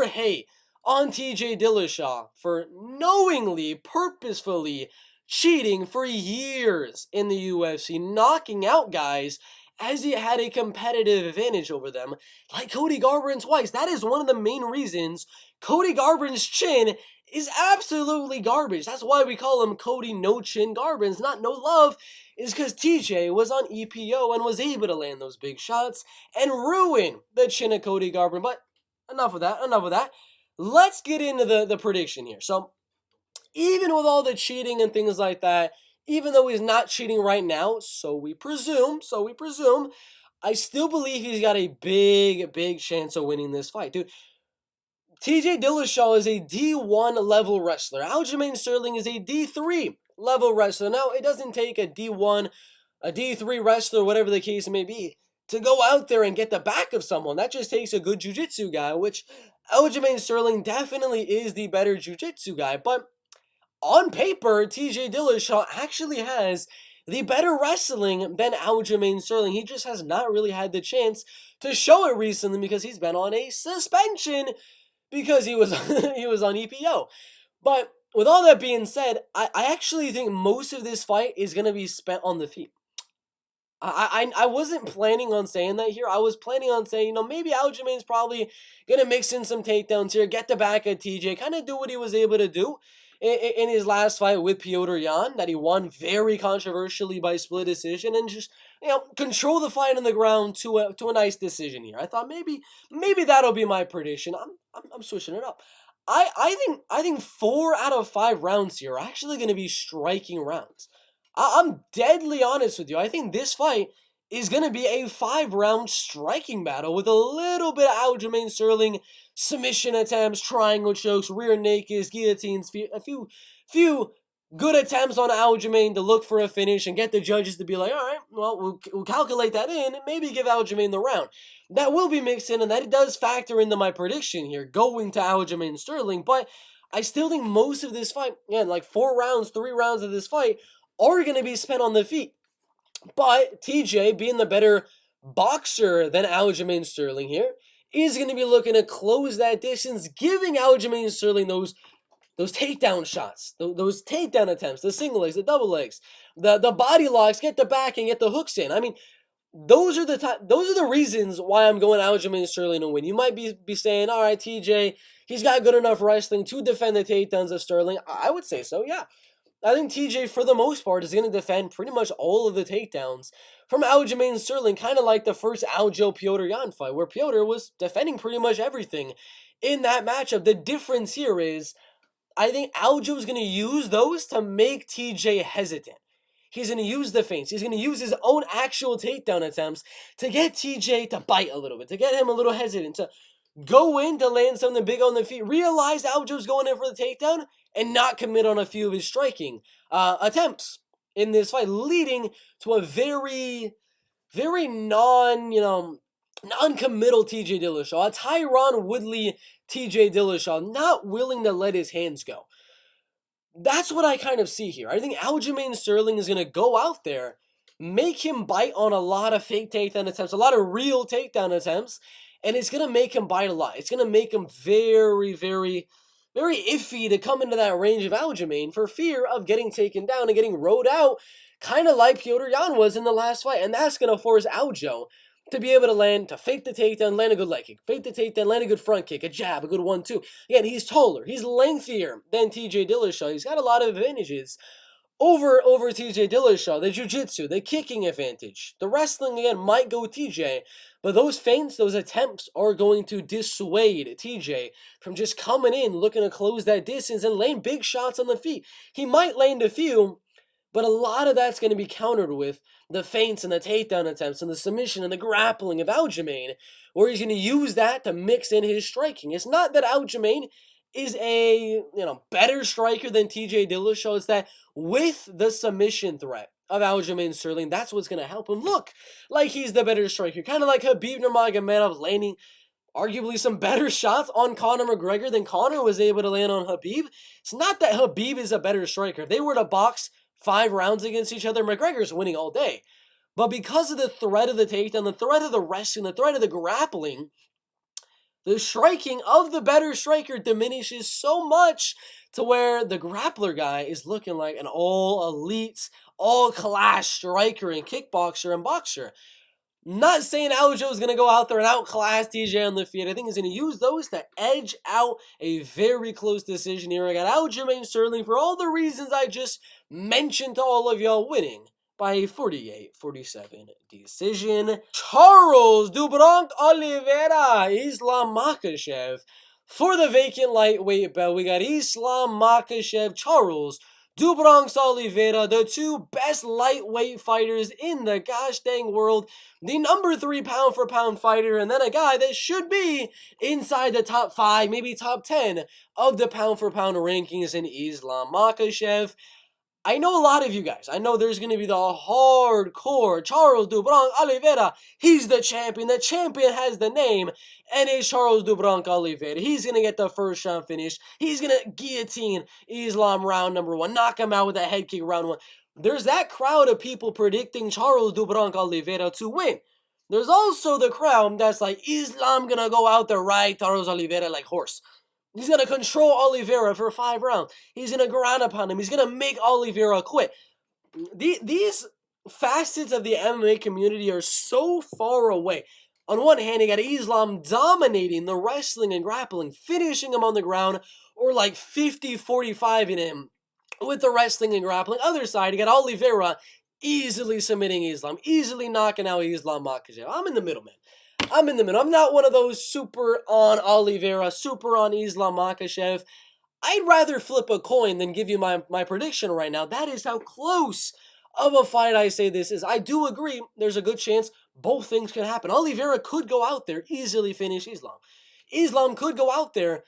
hate on TJ Dillashaw for knowingly, purposefully cheating for years in the UFC, knocking out guys as he had a competitive advantage over them, like Cody Garbrandt twice. That is one of the main reasons Cody Garbrandt's chin is absolutely garbage. That's why we call him Cody No Chin Garbrandt. It's not no love. Is because TJ was on EPO and was able to land those big shots and ruin the chin of Cody Garbrandt. But enough of that. Let's get into the prediction here. So, even with all the cheating and things like that, even though he's not cheating right now, so we presume, I still believe he's got a big chance of winning this fight. Dude, TJ Dillashaw is a D1 level wrestler. Aljamain Sterling is a D3 level wrestler. Now, it doesn't take a D1, a D3 wrestler, whatever the case may be, to go out there and get the back of someone. That just takes a good jiu-jitsu guy, which Aljamain Sterling definitely is the better jiu-jitsu guy. But on paper, TJ Dillashaw actually has the better wrestling than Aljamain Sterling. He just has not really had the chance to show it recently because he's been on a suspension because he was he was on EPO. But with all that being said, I actually think most of this fight is going to be spent on the feet. I wasn't planning on saying that here. I was planning on saying, maybe Aljamain's probably going to mix in some takedowns here, get the back at TJ, kind of do what he was able to do in his last fight with Petr Yan, that he won very controversially by split decision, and just control the fight on the ground to a nice decision here. I thought maybe that'll be my prediction. I'm switching it up. I think 4 out of 5 rounds here are actually going to be striking rounds. I'm deadly honest with you. I think this fight is going to be a 5-round striking battle with a little bit of Aljamain Sterling submission attempts, triangle chokes, rear nakeds, guillotines, a few good attempts on Aljamain to look for a finish and get the judges to be like, all right, well, we'll calculate that in and maybe give Aljamain the round. That will be mixed in, and that does factor into my prediction here, going to Aljamain Sterling, but I still think most of this fight, again, like 4 rounds, 3 rounds of this fight, are going to be spent on the feet. But TJ, being the better boxer than Aljamain Sterling here, is going to be looking to close that distance, giving Aljamain Sterling those takedown shots, those takedown attempts, the single legs, the double legs, the body locks, get the back and get the hooks in. I mean, those are the reasons why I'm going Aljamain Sterling to win. You might be saying, all right, TJ, he's got good enough wrestling to defend the takedowns of Sterling. I would say so, yeah. I think TJ, for the most part, is going to defend pretty much all of the takedowns from Aljamain Sterling, kind of like the first Aljo-Petrosyan fight, where Petr was defending pretty much everything in that matchup. The difference here is, I think Aljo is going to use those to make TJ hesitant. He's going to use the feints. He's going to use his own actual takedown attempts to get TJ to bite a little bit, to get him a little hesitant, to go in to land something big on the feet, realize Aljo's going in for the takedown, and not commit on a few of his striking attempts in this fight, leading to a very, very non-committal TJ Dillashaw, a Tyron Woodley TJ Dillashaw, not willing to let his hands go. That's what I kind of see here. I think Aljamain Sterling is going to go out there, make him bite on a lot of fake takedown attempts, a lot of real takedown attempts, and it's going to make him bite a lot. It's going to make him very, very, very iffy to come into that range of Aljamain for fear of getting taken down and getting rode out, kind of like Petrosyan was in the last fight. And that's going to force Aljo to be able to fake the takedown, land a good leg kick, fake the takedown, land a good front kick, a jab, a good 1-2. Again, he's taller, he's lengthier than TJ Dillashaw. He's got a lot of advantages over TJ Dillashaw. The jiu-jitsu, the kicking advantage, the wrestling, again, might go TJ, but those feints, those attempts are going to dissuade TJ from just coming in, looking to close that distance and laying big shots on the feet. He might land a few, but a lot of that's going to be countered with the feints and the takedown attempts and the submission and the grappling of Aljamain, where he's going to use that to mix in his striking. It's not that Aljamain is a better striker than TJ Dillashaw. It's that with the submission threat of Aljamain Sterling, that's what's going to help him look like he's the better striker. Kind of like Khabib Nurmagomedov landing arguably some better shots on Conor McGregor than Conor was able to land on Khabib. It's not that Khabib is a better striker. If they were to box 5 rounds against each other, McGregor's winning all day. But because of the threat of the takedown, the threat of the wrestling, the threat of the grappling, the striking of the better striker diminishes so much to where the grappler guy is looking like an all-elite, all-class striker and kickboxer and boxer. Not saying Aljo is going to go out there and outclass TJ on the feet. I think he's going to use those to edge out a very close decision here. I got Aljamain Sterling for all the reasons I just mentioned to all of y'all, winning by a 48-47 decision. Charles do Bronx Oliveira, Islam Makhachev. For the vacant lightweight belt, we got Islam Makhachev, Charles do Bronx Oliveira, the two best lightweight fighters in the gosh dang world. The number 3 pound for pound fighter, and then a guy that should be inside the top 5, maybe top 10 of the pound for pound rankings in Islam Makhachev. I know a lot of you guys. I know there's going to be the hardcore Charles do Bronx Oliveira. He's the champion. The champion has the name, and it's Charles do Bronx Oliveira. He's going to get the first round finish. He's going to guillotine Islam round number 1, knock him out with a head kick round 1. There's that crowd of people predicting Charles do Bronx Oliveira to win. There's also the crowd that's like, Islam going to go out there, ride Charles Oliveira like horse. He's going to control Oliveira for 5 rounds. He's going to ground upon him. He's going to make Oliveira quit. These facets of the MMA community are so far away. On one hand, you got Islam dominating the wrestling and grappling, finishing him on the ground, or like 50-45 in him with the wrestling and grappling. Other side, you got Oliveira easily submitting Islam, easily knocking out Islam Makhachev. I'm in the middle, man. I'm in the middle. I'm not one of those super on Oliveira, super on Islam Makhachev. I'd rather flip a coin than give you my prediction right now. That is how close of a fight I say this is. I do agree there's a good chance both things can happen. Oliveira could go out there, easily finish Islam. Islam could go out there,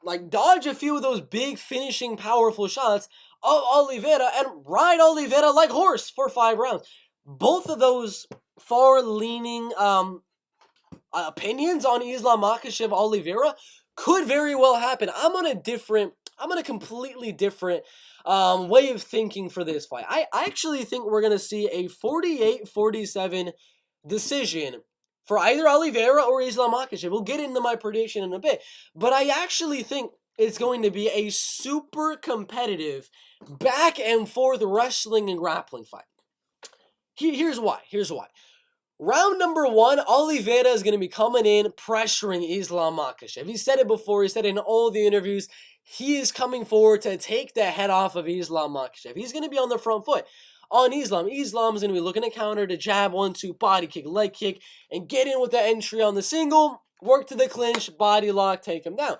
like dodge a few of those big finishing powerful shots of Oliveira and ride Oliveira like horse for 5 rounds. Both of those far-leaning opinions on Islam Makhachev Oliveira could very well happen. I'm on a completely different way of thinking for this fight. I actually think we're going to see a 48-47 decision for either Oliveira or Islam Makhachev. We'll get into my prediction in a bit, but I actually think it's going to be a super competitive back and forth wrestling and grappling fight. Here's why. Round number 1, Oliveira is going to be coming in, pressuring Islam Makhachev. He said it before, he said it in all the interviews. He is coming forward to take the head off of Islam Makhachev. He's going to be on the front foot on Islam. Islam is going to be looking to counter, to jab, 1-2, body kick, leg kick, and get in with the entry on the single, work to the clinch, body lock, take him down.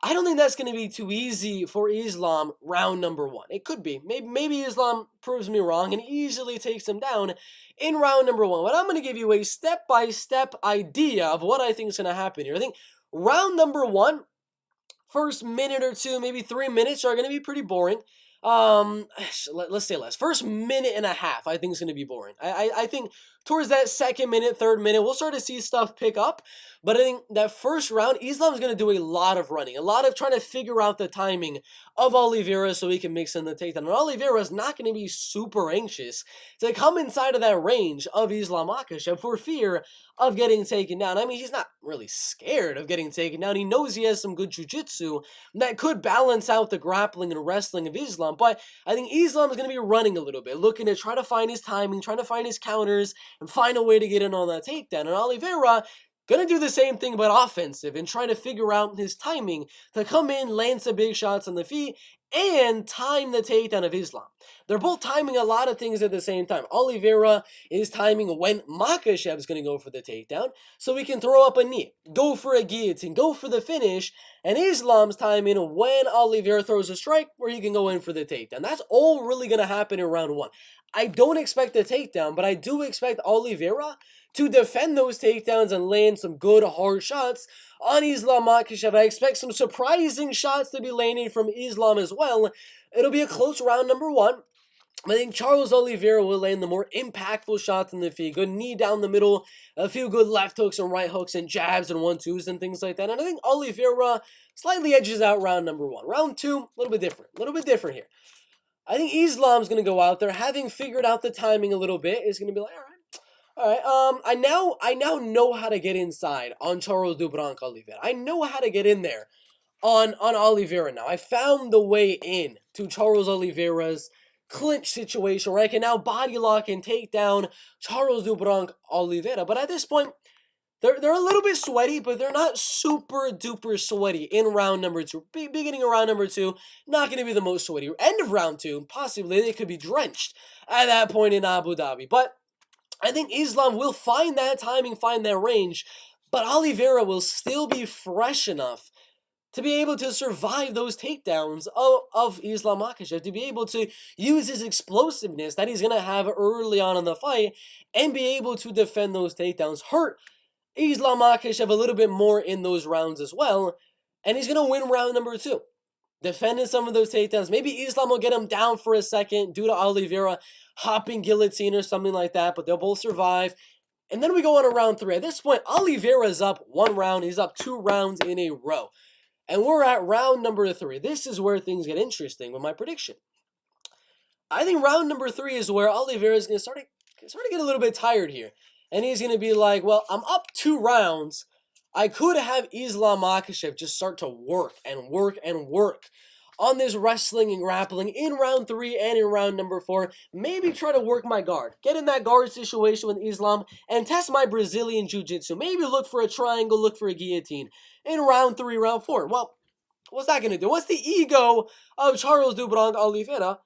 I don't think that's going to be too easy for Islam round number 1. It could be. Maybe Islam proves me wrong and easily takes him down in round number 1. But I'm going to give you a step-by-step idea of what I think is going to happen here. I think round number 1, first minute or 2, maybe 3 minutes are going to be pretty boring. Let's say less. First minute and a half, I think is going to be boring. I think towards that second minute, third minute, we'll start to see stuff pick up. But I think that first round, Islam's going to do a lot of running, a lot of trying to figure out the timing of Oliveira so he can mix in the takedown. And Oliveira's not going to be super anxious to come inside of that range of Islam Makhachev for fear of getting taken down. I mean, he's not really scared of getting taken down. He knows he has some good jiu-jitsu that could balance out the grappling and wrestling of Islam. But I think Islam is going to be running a little bit, looking to try to find his timing, trying to find his counters, and find a way to get in on that takedown. And Oliveira gonna do the same thing but offensive and trying to figure out his timing to come in, land some big shots on the feet, and time the takedown of Islam. They're both timing a lot of things at the same time. Oliveira is timing when Makhachev is going to go for the takedown, so he can throw up a knee, go for a guillotine, go for the finish, and Islam's timing when Oliveira throws a strike where he can go in for the takedown. That's all really going to happen in round 1. I don't expect a takedown, but I do expect Oliveira to defend those takedowns and land some good hard shots on Islam Makhachev. I expect some surprising shots to be landing from Islam as well. It'll be a close round number 1. I think Charles Oliveira will land the more impactful shots in the feet. Good knee down the middle, a few good left hooks and right hooks and jabs and 1-2s and things like that. And I think Oliveira slightly edges out round number 1. Round 2, a little bit different here. I think Islam's going to go out there, having figured out the timing a little bit, is going to be like, all right, I now know how to get inside on Charles do Branco Oliveira. I know how to get in there on Oliveira now. I found the way in to Charles Oliveira's clinch situation where I can now body lock and take down Charles do Branco Oliveira. But at this point, they're a little bit sweaty, but they're not super duper sweaty in round number 2. Beginning of round number 2, not going to be the most sweaty. End of round 2, possibly they could be drenched at that point in Abu Dhabi. But I think Islam will find that timing, find that range, but Oliveira will still be fresh enough to be able to survive those takedowns of Islam Makhachev, to be able to use his explosiveness that he's going to have early on in the fight and be able to defend those takedowns, hurt Islam Makhachev a little bit more in those rounds as well, and he's going to win round number 2. Defending some of those takedowns. Maybe Islam will get him down for a second due to Oliveira hopping guillotine or something like that, but they'll both survive. And then we go on to round 3. At this point, Oliveira's up 1 round. He's up 2 rounds in a row. And we're at round number 3. This is where things get interesting with my prediction. I think round number 3 is where Oliveira is going to start to get a little bit tired here. And he's going to be like, well, I'm up 2 rounds. I could have Islam Makhachev just start to work on this wrestling and grappling in round 3 and in round number 4. Maybe try to work my guard. Get in that guard situation with Islam and test my Brazilian Jiu-Jitsu. Maybe look for a triangle, look for a guillotine in round 3, round 4. Well, what's that going to do? What's the ego of Charles do Branco Oliveira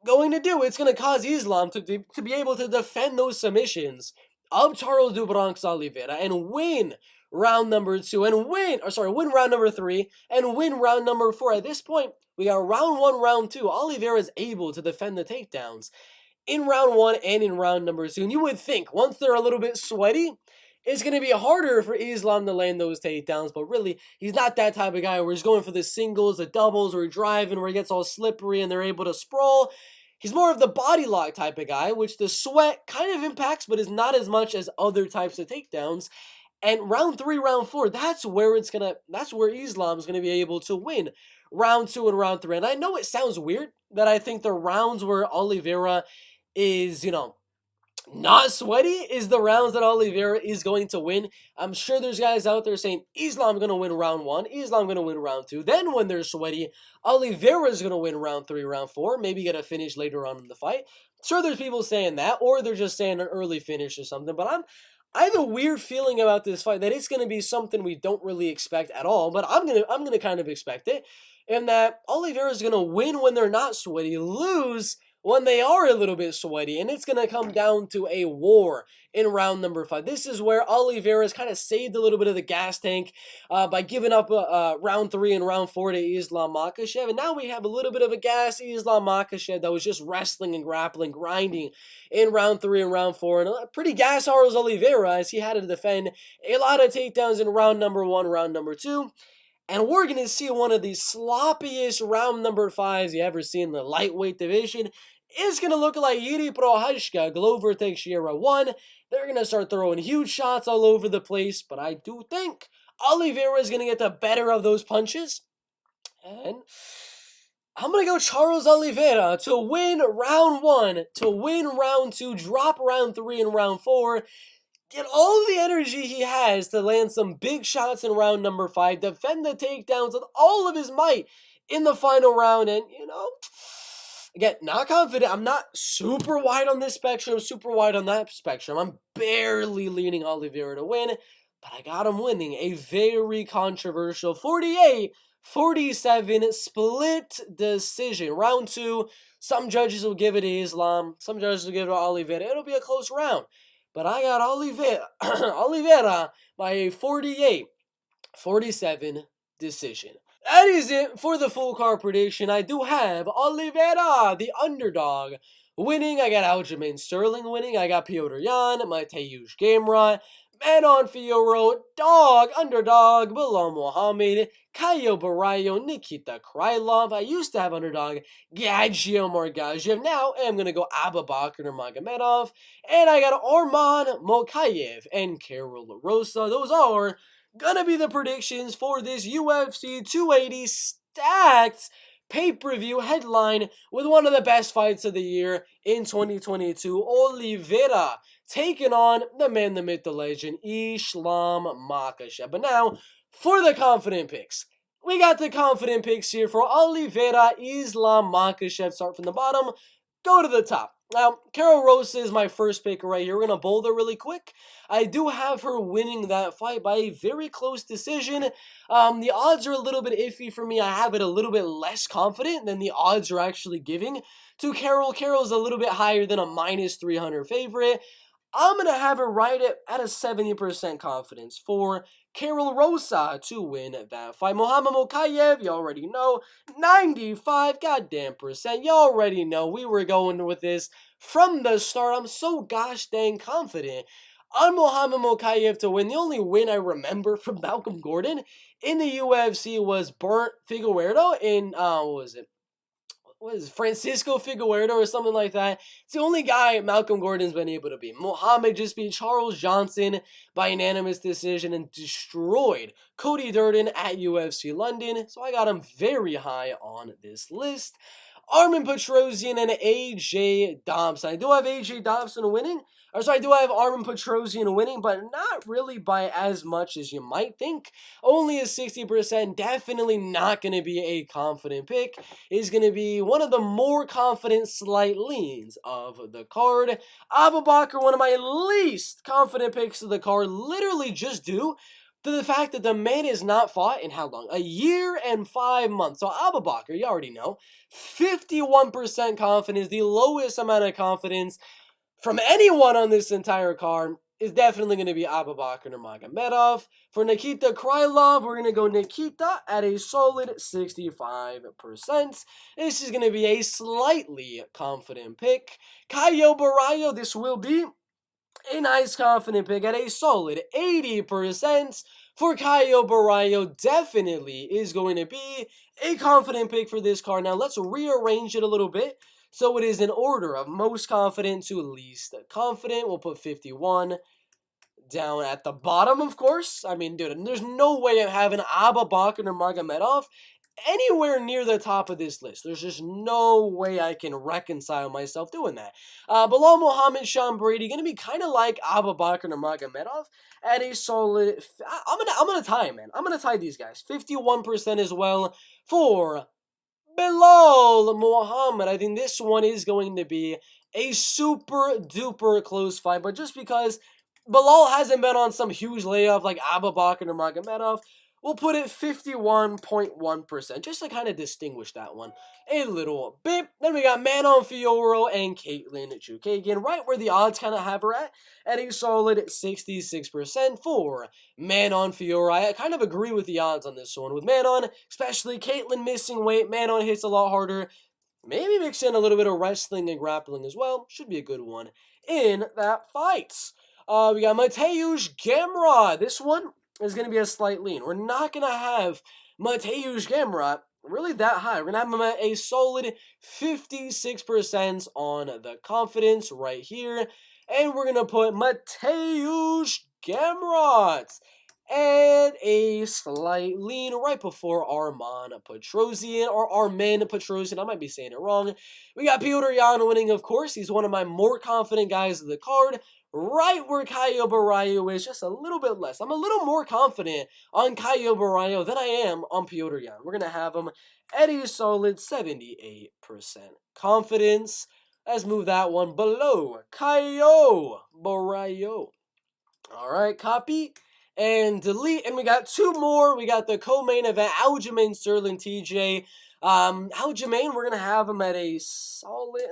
going to do? It's going to cause Islam to be able to defend those submissions of Charles do Branco Oliveira and win round number 2 and win round number 3 and win round number 4. At this point, we got round 1, round 2. Oliveira is able to defend the takedowns in round 1 and in round number 2. And you would think once they're a little bit sweaty, it's going to be harder for Islam to land those takedowns, but really, he's not that type of guy where he's going for the singles, the doubles, or driving where he gets all slippery and they're able to sprawl. He's more of the body lock type of guy, which the sweat kind of impacts, but is not as much as other types of takedowns. And round 3, round 4, that's where Islam's gonna be able to win round 2 and round 3. And I know it sounds weird that I think the rounds where Oliveira is, not sweaty is the rounds that Oliveira is going to win. I'm sure there's guys out there saying Islam going to win round 1, Islam going to win round 2. Then when they're sweaty, Oliveira is going to win round 3, round 4, maybe get a finish later on in the fight. Sure, there's people saying that, or they're just saying an early finish or something. But I have a weird feeling about this fight that it's going to be something we don't really expect at all. But I'm gonna kind of expect it, and that Oliveira is going to win when they're not sweaty, lose when they are a little bit sweaty, and it's going to come down to a war in round number 5. This is where Oliveira's kind of saved a little bit of the gas tank by giving up round 3 and round 4 to Islam Makhachev, and now we have a little bit of a gas Islam Makhachev that was just wrestling and grappling, grinding in round 3 and round 4, and a pretty gas Charles Oliveira as he had to defend a lot of takedowns in round number 1, round number 2. And we're going to see one of the sloppiest round number 5s you ever see in the lightweight division. It's going to look like Yuri Prohaska, Glover Teixeira 1. They're going to start throwing huge shots all over the place, but I do think Oliveira is going to get the better of those punches. And I'm going to go Charles Oliveira to win round 1, to win round 2, drop round 3 and round 4. Get all the energy he has to land some big shots in round number 5, defend the takedowns with all of his might in the final round, and, again, not confident. I'm not super wide on this spectrum, super wide on that spectrum. I'm barely leaning Oliveira to win, but I got him winning a very controversial 48-47 split decision. Round 2, some judges will give it to Islam, some judges will give it to Oliveira. It'll be a close round. But I got Oliveira by a 48-47 decision. That is it for the full card prediction. I do have Oliveira, the underdog, winning. I got Aljamain Sterling winning. I got Petrosyan, Mateusz Damrot, Manon Fiord, underdog, Belal Muhammad, Caio Borralho, Nikita Krylov. I used to have underdog Gadzhi Omargadzhiev. Now I'm going to go Abubakar Nurmagomedov. And I got Armen, Mokaev, and Karol Rosa. Those are going to be the predictions for this UFC 280 stacked pay-per-view headline with one of the best fights of the year in 2022. Oliveira taking on the man, the myth, the legend, Islam Makhachev. But now, for the confident picks. We got the confident picks here for Oliveira, Islam Makhachev. Start from the bottom, go to the top. Now, Karol Rosa is my first pick right here. We're going to bold her really quick. I do have her winning that fight by a very close decision. The odds are a little bit iffy for me. I have it a little bit less confident than the odds are actually giving to Karol. Karol's a little bit higher than a minus 300 favorite. I'm going to have her right at a 70% confidence for Karol Rosa to win that fight. Mokaev, you already know, 95 goddamn percent. You already know we were going with this from the start. I'm so gosh dang confident on Mokaev to win. The only win I remember from Malcolm Gordon in the UFC was burnt Figueiredo in, what was it? Francisco Figueiredo or something like that. It's the only guy Malcolm Gordon's been able to beat. Muhammad just beat Charles Johnson by unanimous decision and destroyed Cody Durden at UFC London. So I got him very high on this list. Armen Petrosyan and AJ Dobson. I do have AJ Dobson winning. I do have Armen Petrosyan winning, but not really by as much as you might think. Only a 60%. Definitely not going to be a confident pick. It's going to be one of the more confident slight leans of the card. Abubakar, one of my least confident picks of the card, literally just due to the fact that the man has not fought in how long? A year and 5 months. So Abubakar, you already know, 51% confidence, the lowest amount of confidence from anyone on this entire card is definitely going to be Abubakar Nurmagomedov. For Nikita Krylov, we're going to go Nikita at a solid 65%. This is going to be a slightly confident pick. Caio Borralho, this will be a nice confident pick at a solid 80%. For Caio Borralho, definitely is going to be a confident pick for this card. Now let's rearrange it a little bit so it is in order of most confident to least confident. We'll put 51 down at the bottom, of course. I mean, dude, there's no way I'm having Abubakar Nurmagomedov anywhere near the top of this list. There's just no way I can reconcile myself doing that. Below Muhammad Sean Brady, gonna be kind of like Abubakar Nurmagomedov at a solid. I'm gonna tie him, man. I'm gonna tie these guys 51% as well for Belal Muhammad. I think this one is going to be a super duper close fight, but just because Belal hasn't been on some huge layoff like Abubakar Nurmagomedov, we'll put it 51.1%, just to kind of distinguish that one a little bit. Then we got Manon, Fiord, and Kaitlyn Chookagian, right where the odds kind of have her at a solid 66% for Manon Fiord. I kind of agree with the odds on this one. With Manon, especially Kaitlyn missing weight, Manon hits a lot harder. Maybe mix in a little bit of wrestling and grappling as well. Should be a good one in that fight. We got Mateusz Damrot. This one is going to be a slight lean. We're not going to have Mateusz Damrot really that high. We're going to have him at a solid 56% on the confidence right here. And we're going to put Mateusz Damrot and a slight lean right before Armen Petrosyan, or Armen Petrosyan. I might be saying it wrong. We got Petrosyan winning, of course. He's one of my more confident guys of the card. Right where Caio Borralho is, just a little bit less. I'm a little more confident on Caio Borralho than I am on Petrosyan. We're going to have him at a solid 78% confidence. Let's move that one below Caio Borralho. All right, copy and delete. And we got two more. We got the co-main event, Aljamain Sterling TJ. Aljamain, we're going to have him at a solid,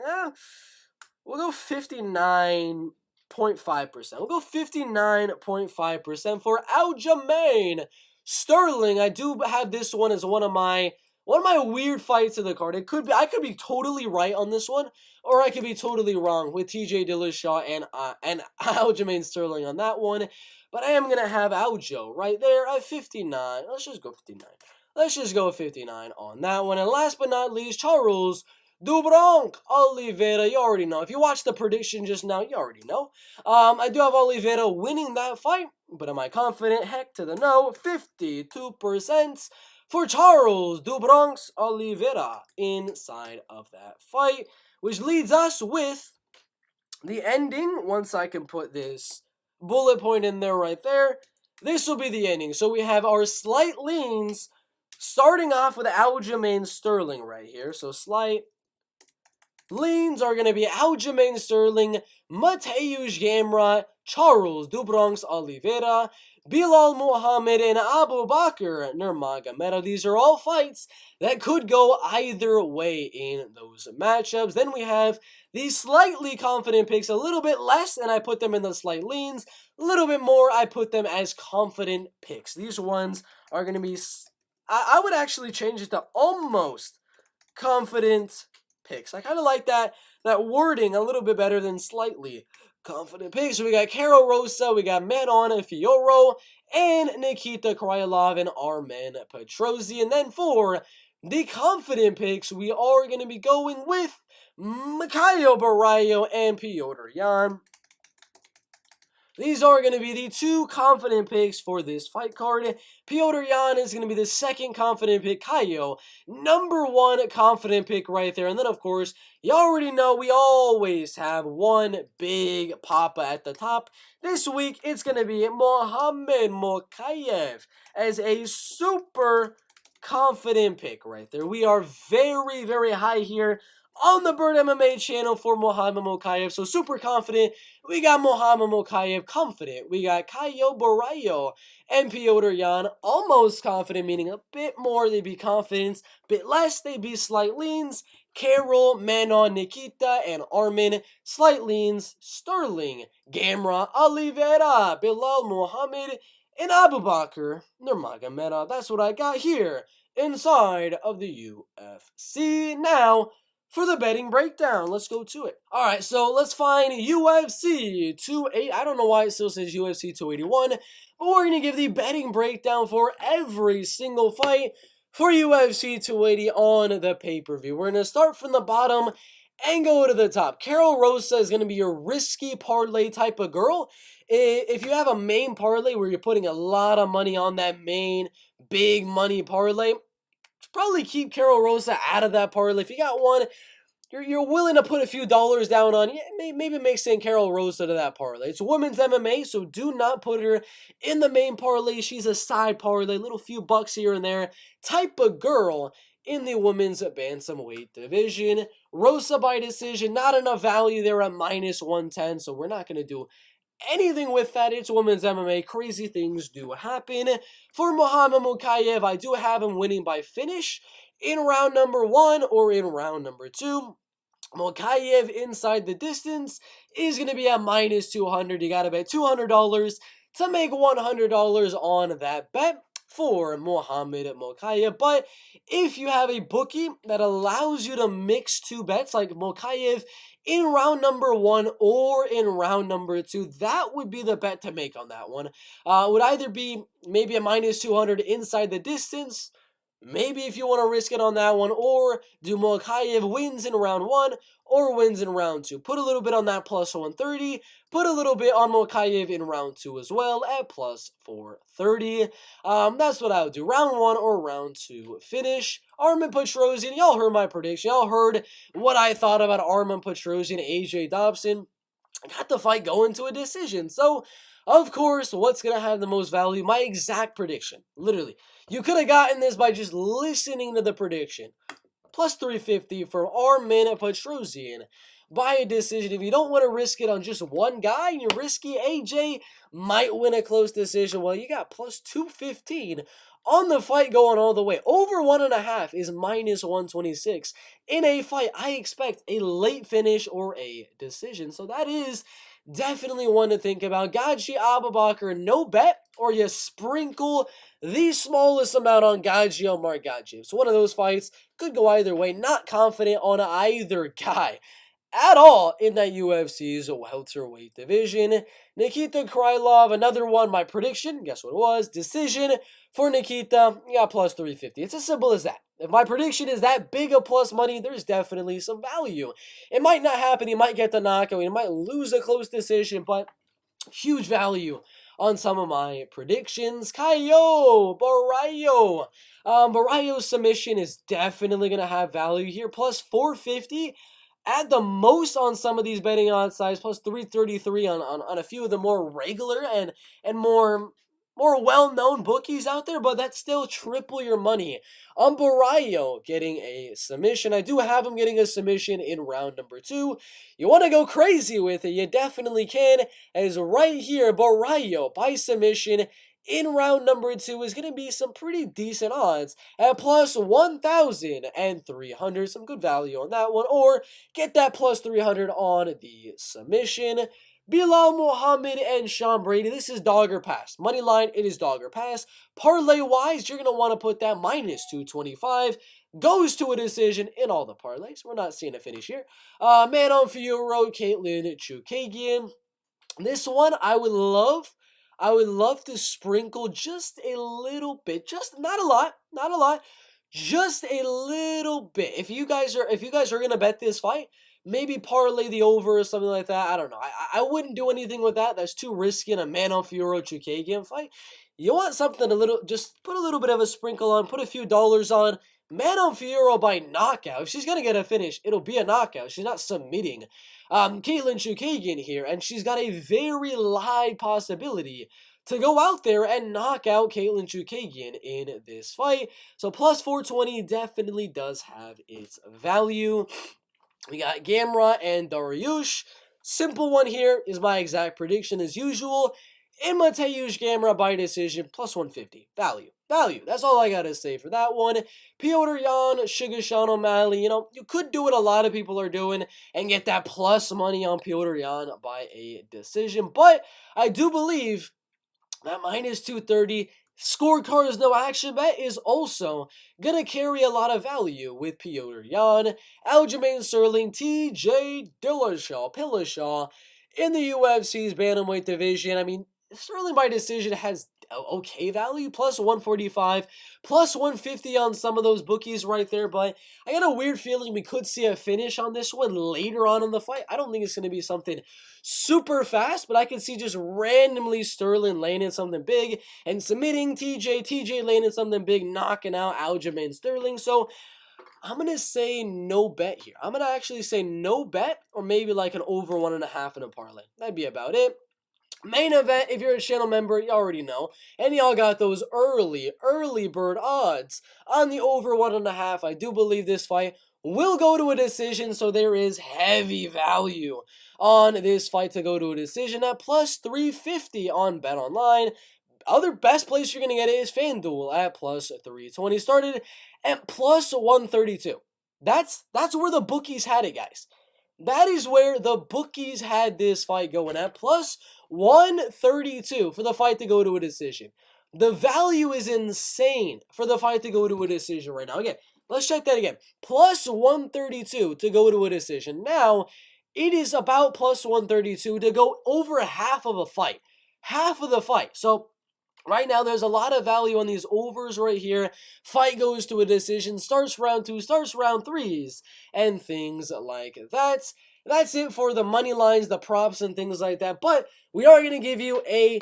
we'll go 59.5%. We'll go 59.5% for Aljamain Sterling. I do have this one as one of my weird fights of the card. I could be totally right on this one, or I could be totally wrong with TJ Dillashaw and Aljamain Sterling on that one. But I am gonna have Aljo right there at 59. Let's just go 59. Let's just go 59 on that one. And last but not least, Charles Dubronk Oliveira. You already know. If you watched the prediction just now, you already know. I do have Oliveira winning that fight, but am I confident? Heck to the no. 52% for Charles Dubronk Oliveira inside of that fight, which leads us with the ending. Once I can put this bullet point in there right there, this will be the ending. So we have our slight leans starting off with Aljamain Sterling right here. So slight leans are going to be Aljamain Sterling, Mateusz Damrot, Charles Dubronk Oliveira, Belal Muhammad, and Abubakar Nurmagomedov. These are all fights that could go either way in those matchups. Then we have these slightly confident picks, a little bit less, and I put them in the slight leans. A little bit more, I put them as confident picks. These ones are going to be, I would actually change it to almost confident picks. I kind of like that wording a little bit better than slightly confident picks. So we got Karol, Rosa, we got Manon, Fiord, and Nikita, Krylov, and Armen Petrosyan. And then for the confident picks, we are going to be going with Caio Borralho and Petrosyan. These are going to be the two confident picks for this fight card. Petrosyan is going to be the second confident pick. Caio, number one confident pick right there. And then, of course, you already know we always have one big papa at the top. This week, it's going to be Mohammed Mokaev as a super confident pick right there. We are very, very high here on the Bird MMA channel for Mohammed Mokaev. So super confident. We got Mohammed Mokaev confident. We got Caio Borralho and Petrosyan almost confident, meaning a bit more they'd be confident, a bit less they'd be slight leans. Karol, Manon, Nikita, and Armen, slight leans. Sterling, Damrot, Oliveira, Belal Muhammad, and Abubakar Nurmagomedov. That's what I got here inside of the UFC. Now, for the betting breakdown, let's go to it. All right, so let's find UFC 280. I don't know why it still says UFC 281, but we're going to give the betting breakdown for every single fight for UFC 280 on the pay-per-view. We're going to start from the bottom and go to the top. Karol Rosa is going to be your risky parlay type of girl. if you have a main parlay where you're putting a lot of money on that main big money parlay, probably keep Karol Rosa out of that parlay. If you got one you're willing to put a few dollars down on, yeah, maybe make St. Karol Rosa to that parlay. It's women's MMA, so do not put her in the main parlay. She's a side parlay, little few bucks here and there type of girl in the women's bantamweight division. Rosa by decision, not enough value there at minus 110, so we're not going to do anything with that. It's women's MMA. Crazy things do happen. For Muhammad Mokaev, I do have him winning by finish in round number 1 or in round number 2. Mokaev inside the distance is going to be at minus 200. You got to bet $200 to make $100 on that bet for Muhammad Mokaev. But if you have a bookie that allows you to mix two bets like Mokaev in round number 1 or in round number 2, that would be the bet to make on that one. Would either be maybe a minus 200 inside the distance, maybe if you want to risk it on that one, or do Mokaev wins in round 1 or wins in round 2. Put a little bit on that plus 130. Put a little bit on Mokaev in round 2 as well at plus 430. That's what I would do. Round 1 or round 2 finish. Armen Petrosyan, y'all heard my prediction. Y'all heard what I thought about Armen Petrosyan, AJ Dobson. I got the fight going to a decision. So, of course, what's going to have the most value? My exact prediction. Literally. You could have gotten this by just listening to the prediction. Plus 350 for Armen Petrosyan by a decision. If you don't want to risk it on just one guy, and you're risky, AJ might win a close decision. Well, you got plus 215 on the fight going all the way. Over 1.5 is minus 126. In a fight, I expect a late finish or a decision. So that is definitely one to think about. Gadzhi, Abubakar, no bet, or you sprinkle the smallest amount on Gadzhi, Omargadzhiev. So one of those fights could go either way. Not confident on either guy at all in that UFC's welterweight division. Nikita Krylov, another one. My prediction, guess what it was? Decision for Nikita. You got plus 350. It's as simple as that. If my prediction is that big of plus money, there's definitely some value. It might not happen. He might get the knockout. He might lose a close decision, but huge value on some of my predictions. Caio, Borralho. Borralho's submission is definitely going to have value here. Plus 450 at the most on some of these betting odds sides. Plus 333 on a few of the more regular and more well-known bookies out there, but that's still triple your money on Borralho getting a submission. I do have him getting a submission in round number 2. You want to go crazy with it, you definitely can, as right here, Borralho by submission in round number 2 is going to be some pretty decent odds at plus 1,300. Some good value on that one, or get that plus 300 on the submission. Belal Muhammad and Sean Brady. This is dogger pass. Money line, it is dogger pass. Parlay wise, you're going to want to put that minus 225. Goes to a decision in all the parlays. We're not seeing a finish here. Manon, Fiord, Kaitlyn, Chookagian. This one, I would love to sprinkle just a little bit. Just not a lot. Just a little bit. If you guys are going to bet this fight, maybe parlay the over or something like that. I don't know. I wouldn't do anything with that. That's too risky in a Manon Fiord Chookagian fight. You want something a little, just put a little bit of a sprinkle on, put a few dollars on. Manon Fiord by knockout. If she's going to get a finish, it'll be a knockout. She's not submitting. Kaitlyn Chookagian here, and she's got a very high possibility to go out there and knock out Kaitlyn Chookagian in this fight. So plus 420 definitely does have its value. We got Damrot and Dariush. Simple one here is my exact prediction as usual. In Mateusz Damrot by decision, plus 150. Value. That's all I got to say for that one. Petrosyan, Chookagian, O'Malley. You could do what a lot of people are doing and get that plus money on Petrosyan by a decision. But I do believe that minus 230 scorecards no action bet is also going to carry a lot of value with Petrosyan, Aljamain Sterling, TJ Dillashaw in the UFC's bantamweight division. I mean, Sterling by decision has okay value, plus 145, plus 150 on some of those bookies right there, but I got a weird feeling we could see a finish on this one later on in the fight. I don't think it's going to be something super fast, but I can see just randomly Sterling landing something big and submitting TJ landing something big, knocking out Aljamain Sterling. So I'm going to say no bet here. I'm going to actually say no bet, or maybe like an over 1.5 in a parlay. That'd be about it. Main event, if you're a channel member, you already know. And y'all got those early bird odds on the over 1.5. I do believe this fight will go to a decision, so there is heavy value on this fight to go to a decision at plus 350 on BetOnline. Other best place you're going to get it is FanDuel at plus 320. Started at plus 132. That's where the bookies had it, guys. That is where the bookies had this fight going at plus 132 for the fight to go to a decision. The value is insane for the fight to go to a decision right now. Again, let's check that again. Plus 132 to go to a decision. Now, it is about plus 132 to go over half of a fight. Half of the fight. So, right now, there's a lot of value on these overs right here. Fight goes to a decision, starts round 2, starts round 3s, and things like that. That's it for the money lines, the props, and things like that. But we are going to give you a,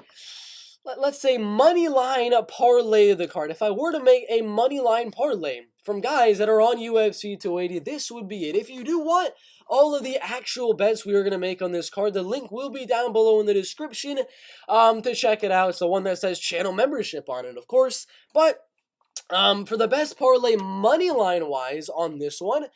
let's say, money line parlay of the card. If I were to make a money line parlay from guys that are on UFC 280, this would be it. If you do want all of the actual bets we are going to make on this card, the link will be down below in the description to check it out. It's the one that says channel membership on it, of course. But for the best parlay money line wise on this one,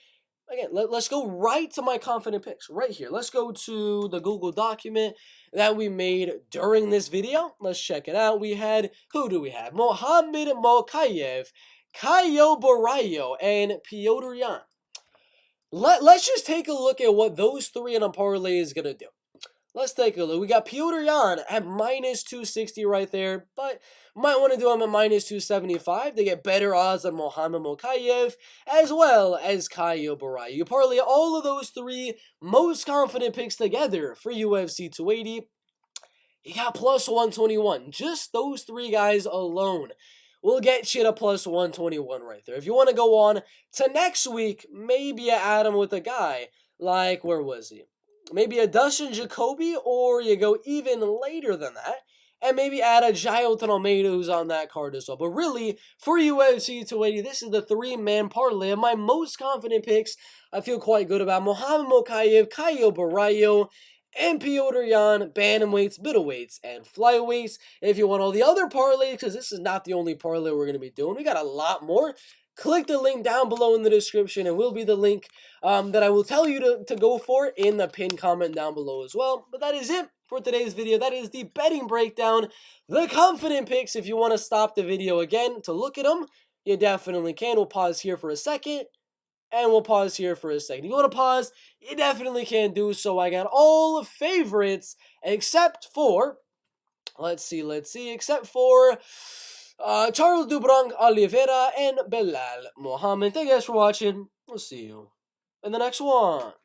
again, let's go right to my confident picks right here. Let's go to the Google document that we made during this video. Let's check it out. We had, who do we have? Mokaev, Caio, Borralho, and Petrosyan. Let's just take a look at what those three in a parlay is going to do. Let's take a look. We got Petrosyan at minus 260 right there, but might want to do him at minus 275 to get better odds on Mokaev, as well as Caio Borralho. You parlay all of those three most confident picks together for UFC 280. You got plus 121. Just those three guys alone will get you to plus 121 right there. If you want to go on to next week, maybe you add him with a guy like, where was he? Maybe a Dustin Jacoby, or you go even later than that, and maybe add a Jailton Almeida who's on that card as well. But really, for UFC 280, this is the three-man parlay of my most confident picks. I feel quite good about Mokaev, Caio Borralho, and Petrosyan, bantamweights, middleweights, and flyweights. If you want all the other parlays, because this is not the only parlay we're going to be doing, we got a lot more. Click the link down below in the description. It will be the link that I will tell you to go for in the pinned comment down below as well. But that is it for today's video. That is the betting breakdown, the confident picks. If you want to stop the video again to look at them, you definitely can. We'll pause here for a second, and we'll pause here for a second. You want to pause? You definitely can do so. I got all favorites except for, let's see, except for Charles Dubrang, Oliveira, and Belal Muhammad. Thank you guys for watching. We'll see you in the next one.